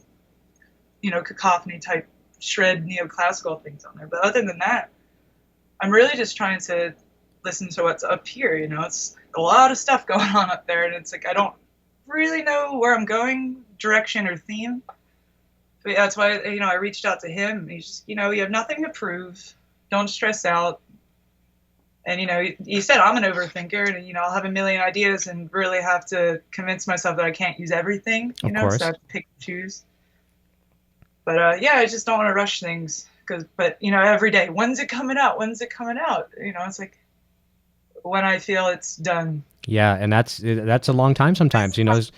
cacophony type shred neoclassical things on there. But other than that, I'm really just trying to listen to what's up here. It's a lot of stuff going on up there. And it's like, I don't really know where I'm going, direction or theme. But yeah, that's why, I reached out to him. He's just, you have nothing to prove. Don't stress out. And, he said I'm an overthinker, and, I'll have a million ideas and really have to convince myself that I can't use everything, Of course. So I have to pick and choose. But, yeah, I just don't want to rush things. But, every day, when's it coming out? When's it coming out? It's like when I feel it's done. Yeah, and that's a long time sometimes, When's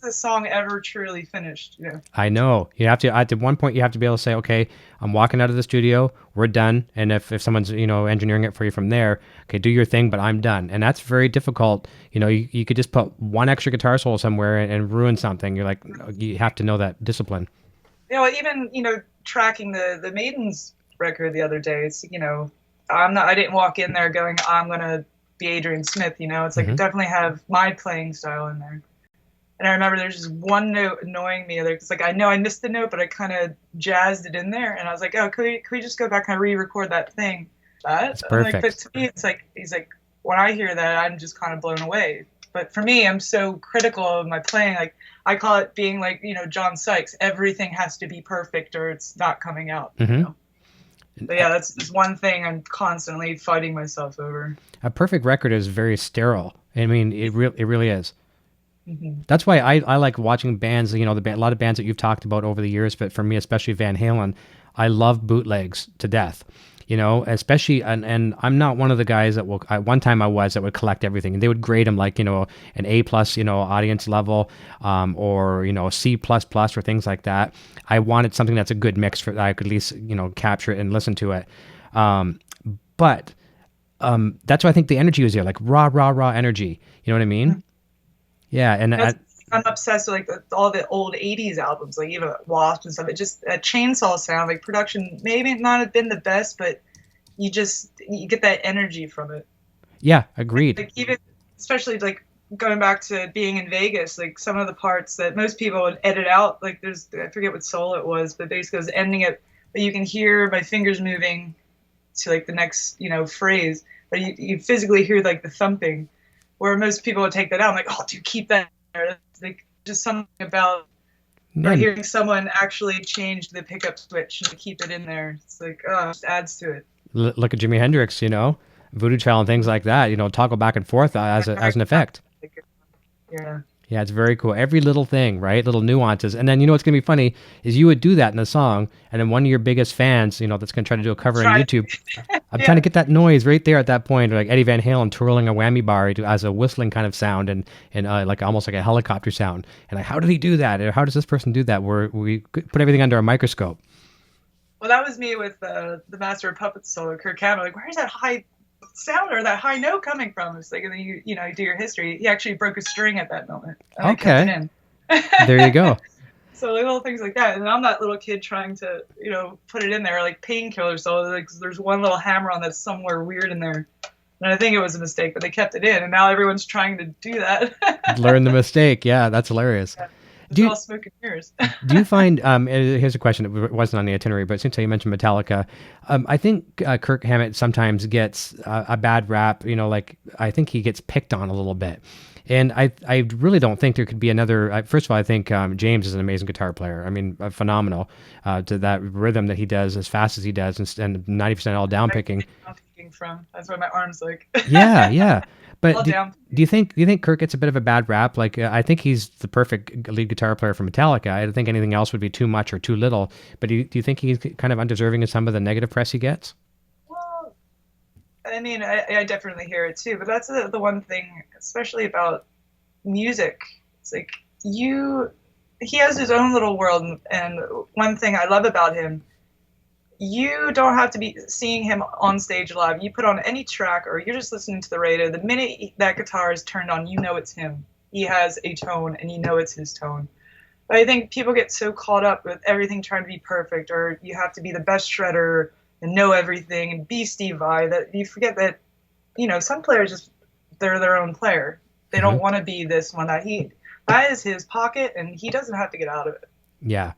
the song ever truly finished? I know. You have to, at one point, you have to be able to say, okay, I'm walking out of the studio, we're done. And if someone's, engineering it for you from there, okay, do your thing, but I'm done. And that's very difficult. You could just put one extra guitar solo somewhere and ruin something. You're like, you have to know that discipline. Even, tracking the Maidens record the other day, it's, I didn't walk in there going, I'm going to be Adrian Smith, it's like I definitely have my playing style in there. And I remember there's just one note annoying me. It's like, I know I missed the note, but I kind of jazzed it in there. And I was like, oh, could we just go back and re-record that thing? That's perfect. Like, but to me, it's like, he's like, when I hear that, I'm just kind of blown away. But for me, I'm so critical of my playing. Like, I call it being like, John Sykes. Everything has to be perfect or it's not coming out. But yeah, that's one thing I'm constantly fighting myself over. A perfect record is very sterile. I mean, it really is. That's why I like watching bands, a lot of bands that you've talked about over the years, but for me, especially Van Halen, I love bootlegs to death. Especially, and I'm not one of the guys that one time I was that would collect everything, and they would grade them like, an A+, audience level, or, C++ or things like that. I wanted something that's a good mix for that I could at least, capture it and listen to it. But that's why I think the energy was there, like raw energy. You know what I mean? Yeah. And I'm obsessed with like all the old 80s albums, like even Wasp and stuff. It just a chainsaw sound, like production maybe not have been the best, but you get that energy from it. Yeah, agreed. Like even, especially like going back to being in Vegas, like some of the parts that most people would edit out, like I forget what soul it was, but basically it was ending it, but you can hear my fingers moving to like the next, phrase, but you physically hear like the thumping, where most people would take that out. I'm like, oh, dude, keep that there. That's like just something about or hearing someone actually change the pickup switch and keep it in there. It's like, oh, it just adds to it. Look at Jimi Hendrix, Voodoo Child and things like that, toggle back and forth as an effect. Yeah. Yeah, it's very cool. Every little thing, right? Little nuances. And then, what's going to be funny is you would do that in a song, and then one of your biggest fans, that's going to try to do a cover on YouTube. I'm trying to get that noise right there at that point, like Eddie Van Halen twirling a whammy bar as a whistling kind of sound and like almost like a helicopter sound. And like, how did he do that? Or how does this person do that? Where we put everything under a microscope. Well, that was me with the Master of Puppets solo, Kirk Hammett. Like, where's that high sound or that high note coming from? It's like, and then you do your history. He actually broke a string at that moment. And I kept it in. There you go. So like little things like that. And I'm that little kid trying to, put it in there like Painkiller. So like there's one little hammer on that's somewhere weird in there. And I think it was a mistake, but they kept it in. And now everyone's trying to do that. Learn the mistake. Yeah, that's hilarious. Yeah. It's all smoke and mirrors. Do you find, here's a question that wasn't on the itinerary, but since you mentioned Metallica, I think Kirk Hammett sometimes gets a bad rap, like I think he gets picked on a little bit. And I really don't think there could be another, first of all, I think James is an amazing guitar player. I mean, phenomenal to that rhythm that he does as fast as he does and 90% all down picking. That's why my arm's like. Yeah. But do you think Kirk gets a bit of a bad rap? Like I think he's the perfect lead guitar player for Metallica. I don't think anything else would be too much or too little. But do you think he's kind of undeserving of some of the negative press he gets? Well, I mean, I definitely hear it too. But that's the one thing, especially about music. It's like he has his own little world, and one thing I love about him. You don't have to be seeing him on stage live. You put on any track or you're just listening to the radio. The minute that guitar is turned on, it's him. He has a tone and it's his tone. But I think people get so caught up with everything trying to be perfect, or you have to be the best shredder and know everything and be Steve Vai, that you forget that, some players they're their own player. They don't want to be this one. That is his pocket and he doesn't have to get out of it. Yeah.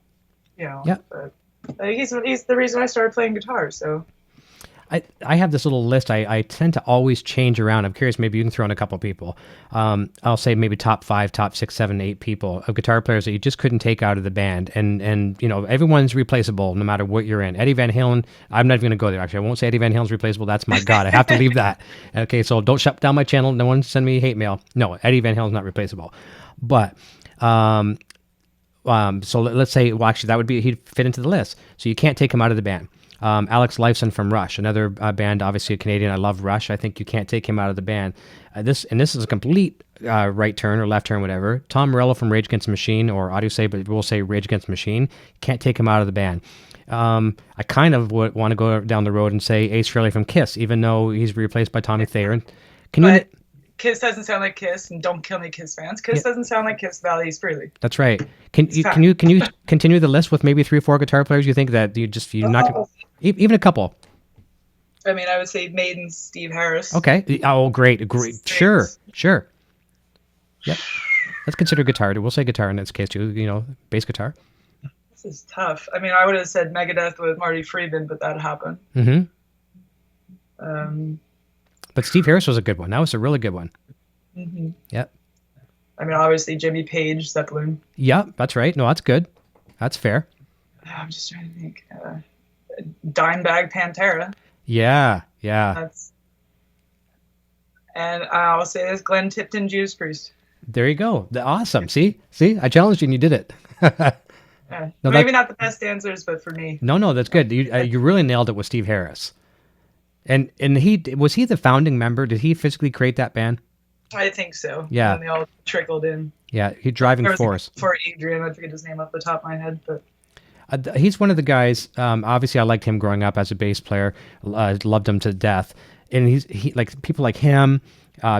Yeah. But, he's the reason I started playing guitar. So I have this little list I tend to always change around. I'm curious, maybe you can throw in a couple people. I'll say maybe top 5, top 6, 7, 8 people of guitar players that you just couldn't take out of the band. And everyone's replaceable no matter what you're in. Eddie Van Halen, I'm not even going to go there. Actually, I won't say Eddie Van Halen's replaceable. That's my God. I have to leave that. Okay, so don't shut down my channel. No one send me hate mail. No, Eddie Van Halen's not replaceable. But so let's say, well, actually, he'd fit into the list. So you can't take him out of the band. Alex Lifeson from Rush, another band, obviously a Canadian. I love Rush. I think you can't take him out of the band. This is a complete right turn or left turn, whatever. Tom Morello from Rage Against the Machine, or Audiosay, but we'll say Rage Against the Machine. Can't take him out of the band. I kind of would want to go down the road and say Ace Frehley from Kiss, even though he's replaced by Tommy Thayer. Kiss doesn't sound like Kiss, and don't kill me, Kiss fans. Kiss doesn't sound like Kiss without Ace Frehley. That's right. Can you continue the list with maybe 3 or 4 guitar players you think that you're not even a couple? I mean, I would say Maidens, Steve Harris. Okay. Oh, great. Sure. Yep. Let's consider guitar. We'll say guitar in this case too. Bass guitar. This is tough. I mean, I would have said Megadeth with Marty Friedman, but that happened. But Steve Harris was a good one. That was a really good one. Yep. I mean, obviously Jimmy Page, Zeppelin. Yeah, that's right. No, that's good. That's fair. I'm just trying to think. Dimebag Pantera. Yeah. And I'll say this: Glenn Tipton, Judas Priest. There you go. Awesome. See, I challenged you and you did it. Yeah. No, maybe not the best answers, but for me. No, that's good. You really nailed it with Steve Harris. And was he the founding member? Did he physically create that band? I think so. Yeah. And they all trickled in. Yeah, he's driving force. For Adrian, I forget his name off the top of my head, but. He's one of the guys. Obviously, I liked him growing up as a bass player. Loved him to death. And he like people like him,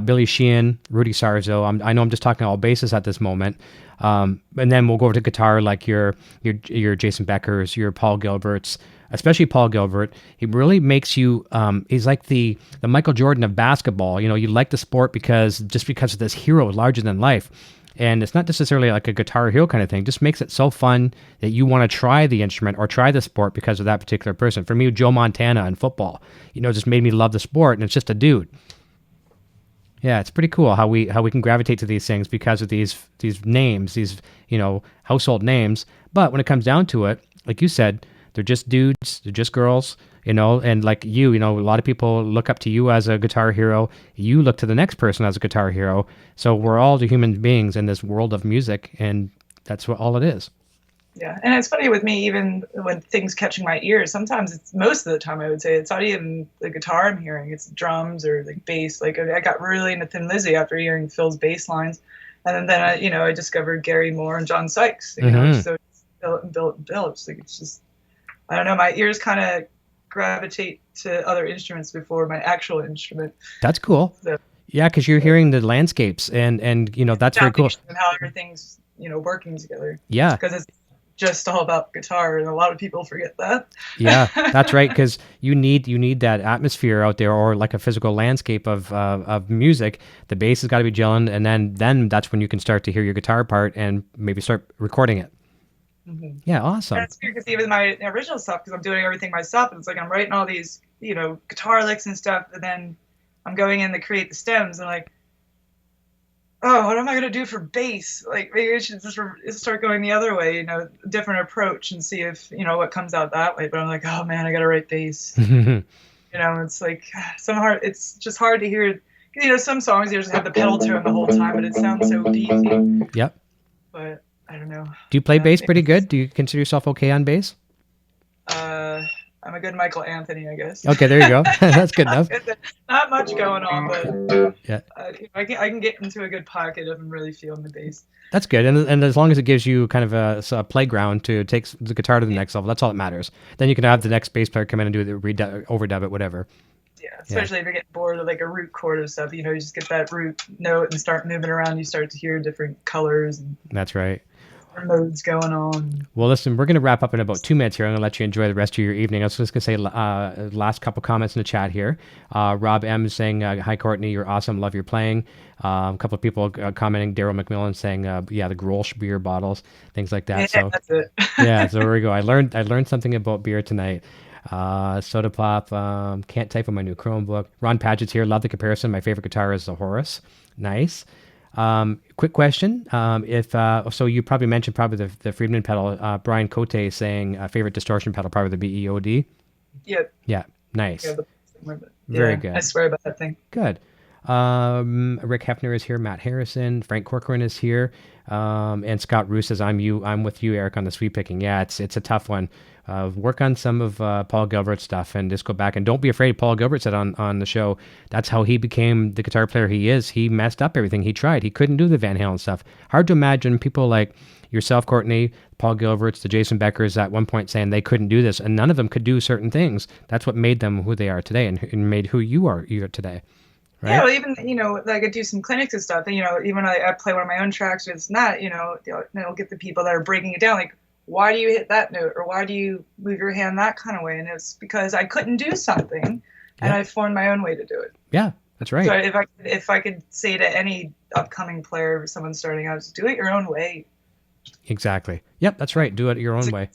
Billy Sheehan, Rudy Sarzo. I know I'm just talking all basses at this moment. And then we'll go over to guitar, like your Jason Beckers, your Paul Gilberts. especially Paul Gilbert. He really makes you, he's like the Michael Jordan of basketball. You know, you like the sport because of this hero larger than life. And it's not necessarily like a Guitar Hero kind of thing. It just makes it so fun that you want to try the instrument or try the sport because of that particular person. For me, Joe Montana in football, you know, just made me love the sport, and it's just a dude. Yeah, it's pretty cool how we can gravitate to these things because of these names, these, you know, household names. But when it comes down to it, like you said, they're just dudes, they're just girls, you know, and like you know, a lot of people look up to you as a guitar hero. You look to the next person as a guitar hero. So we're all the human beings in this world of music, and that's what all it is. Yeah, and it's funny with me, even when things catching my ears, sometimes it's, most of the time I would say, it's not even the guitar I'm hearing, it's drums or like bass. Like I got really into Thin Lizzy after hearing Phil's bass lines. And then I, you know, I discovered Gary Moore and John Sykes, you know, so Bill. It's like, it's just, I don't know, my ears kind of gravitate to other instruments before my actual instrument. That's cool. So, yeah, because you're hearing the landscapes and you know, that's very cool. And how everything's, you know, working together. Yeah. Because it's just all about guitar, and a lot of people forget that. Yeah, that's right, because you need that atmosphere out there, or like a physical landscape of music. The bass has got to be gelling, and then that's when you can start to hear your guitar part and maybe start recording it. Mm-hmm. Yeah, awesome. That's weird because even my original stuff, because I'm doing everything myself, and it's like I'm writing all these, you know, guitar licks and stuff, and then I'm going in to create the stems, and like, oh, what am I going to do for bass? Like, maybe I should just start going the other way, you know, different approach, and see if, you know, what comes out that way. But I'm like, oh man, I got to write bass. You know, it's like it's just hard to hear. You know, some songs you just have the pedal tone the whole time, but it sounds so beefy. Yep. But I don't know. Do you play bass pretty good? Do you consider yourself okay on bass? I'm a good Michael Anthony, I guess. Okay, there you go. That's good enough. Not much going on, but yeah, I can get into a good pocket if I'm really feeling the bass. That's good, and as long as it gives you kind of a playground to take the guitar to the next level, that's all that matters. Then you can have the next bass player come in and do the overdub it, whatever. Yeah, especially if you're getting bored of like a root chord or stuff. You know, you just get that root note and start moving around. You start to hear different colors. And that's right. Modes going on. Well, listen, we're going to wrap up in about 2 minutes here. I'm going to let you enjoy the rest of your evening. I was just going to say last couple comments in the chat here. Rob M is saying, hi, Courtney, you're awesome. Love your playing. A couple of people commenting, Daryl McMillan saying, yeah, the Grolsch beer bottles, things like that. Yeah, so that's it. Yeah, so there we go. I learned something about beer tonight. Soda Pop, can't type on my new Chromebook. Ron Padgett's here. Love the comparison. My favorite guitar is the Horus. Nice. Quick question. So you probably mentioned the Friedman pedal. Brian Cote saying favorite distortion pedal, probably the BEOD. Yep. Yeah. Nice. Yeah, very good. I swear about that thing. Good. Rick Hefner is here. Matt Harrison. Frank Corcoran is here. And Scott Roos says, I'm with you, Eric, on the sweep picking. Yeah, it's a tough one. Work on some of Paul Gilbert's stuff and just go back. And don't be afraid. Paul Gilbert said on the show, that's how he became the guitar player he is. He messed up everything he tried. He couldn't do the Van Halen stuff. Hard to imagine people like yourself, Courtney, Paul Gilbert's, the Jason Beckers at one point saying they couldn't do this, and none of them could do certain things. That's what made them who they are today and made who you are today. Right? Yeah, well, even, you know, like I do some clinics and stuff, and, you know, even I play one of my own tracks with Nat, you know, I'll get the people that are breaking it down, like, why do you hit that note, or why do you move your hand that kind of way? And it's because I couldn't do something, and I formed my own way to do it. Yeah, that's right. So if I could say to any upcoming player, or someone starting out, just do it your own way. Exactly. Yep, that's right. Do it your own way.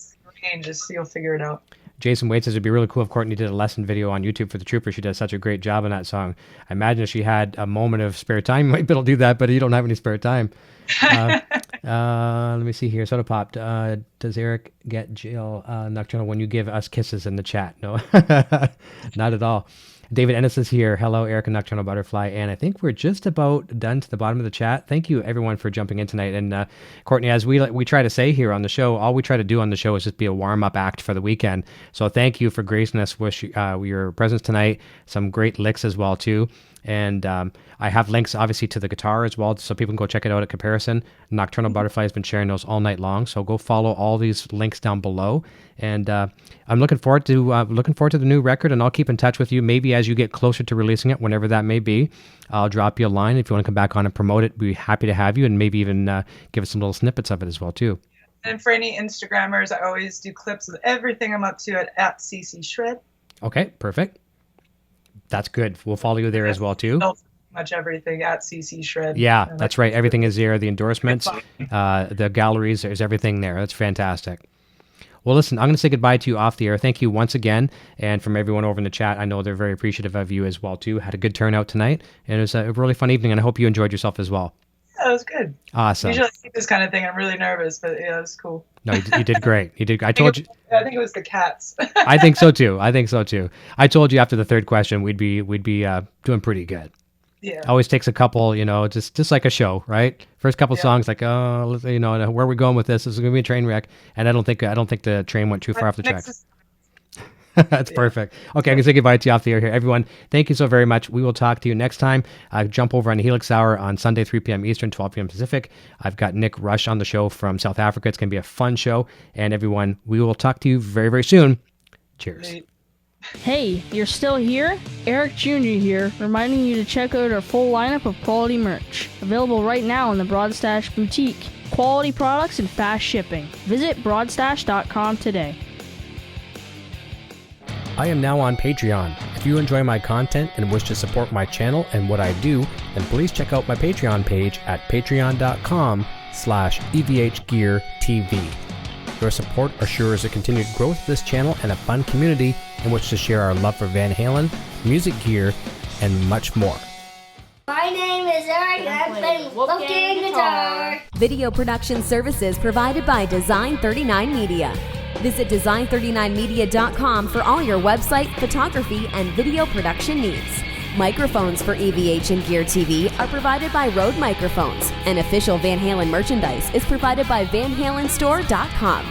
Just you'll figure it out. Jason Wade says it'd be really cool if Courtney did a lesson video on YouTube for the Trooper. She does such a great job on that song. I imagine if she had a moment of spare time, you might be able to do that, but you don't have any spare time. Let me see here. Soda Pop. Does Eric get Jill Nocturnal when you give us kisses in the chat? No, not at all. David Ennis is here. Hello, Eric and Nocturnal Butterfly. And I think we're just about done to the bottom of the chat. Thank you, everyone, for jumping in tonight. And Courtney, as we try to say here on the show, all we try to do on the show is just be a warm-up act for the weekend. So thank you for gracing us with your presence tonight. Some great licks as well, too. And I have links, obviously, to the guitar as well, so people can go check it out at Caparison. Nocturnal Butterfly has been sharing those all night long, so go follow all these links down below. And I'm looking forward to the new record, and I'll keep in touch with you maybe as you get closer to releasing it, whenever that may be. I'll drop you a line if you want to come back on and promote it. We'd be happy to have you, and maybe even give us some little snippets of it as well, too. And for any Instagrammers, I always do clips of everything I'm up to at CC Shred. Okay, perfect. That's good. We'll follow you there as well too. Much everything at CC Shred. Yeah, that's right. Everything is there. The endorsements, the galleries, there's everything there. That's fantastic. Well, listen, I'm going to say goodbye to you off the air. Thank you once again. And from everyone over in the chat, I know they're very appreciative of you as well too. Had a good turnout tonight. And it was a really fun evening, and I hope you enjoyed yourself as well. Yeah, it was good. Awesome. Usually I see this kind of thing. I'm really nervous, but yeah, it was cool. No, you did great. You did. I told you. I think it was the cats. I think so too. I told you after the third question we'd be doing pretty good. Yeah. Always takes a couple, just like a show, right? First couple songs, like, oh, where are we going with this? This is gonna be a train wreck, and I don't think the train went too far off the tracks. That's perfect. Okay, I'm going to say goodbye to you off the air here. Everyone, thank you so very much. We will talk to you next time. Jump over on the Helix Hour on Sunday, 3 p.m. Eastern, 12 p.m. Pacific. I've got Nick Rush on the show from South Africa. It's going to be a fun show. And everyone, we will talk to you very, very soon. Cheers. Hey, you're still here? Eric Jr. here, reminding you to check out our full lineup of quality merch. Available right now in the Broadstash Boutique. Quality products and fast shipping. Visit broadstash.com today. I am now on Patreon. If you enjoy my content and wish to support my channel and what I do, then please check out my Patreon page at patreon.com/evhgeartv. Your support assures the continued growth of this channel and a fun community in which to share our love for Van Halen, music gear, and much more. My name is Eric and I've been looking guitar. Video production services provided by Design39 Media. Visit design39media.com for all your website, photography, and video production needs. Microphones for EVH and Gear TV are provided by Rode Microphones, and official Van Halen merchandise is provided by VanHalenStore.com.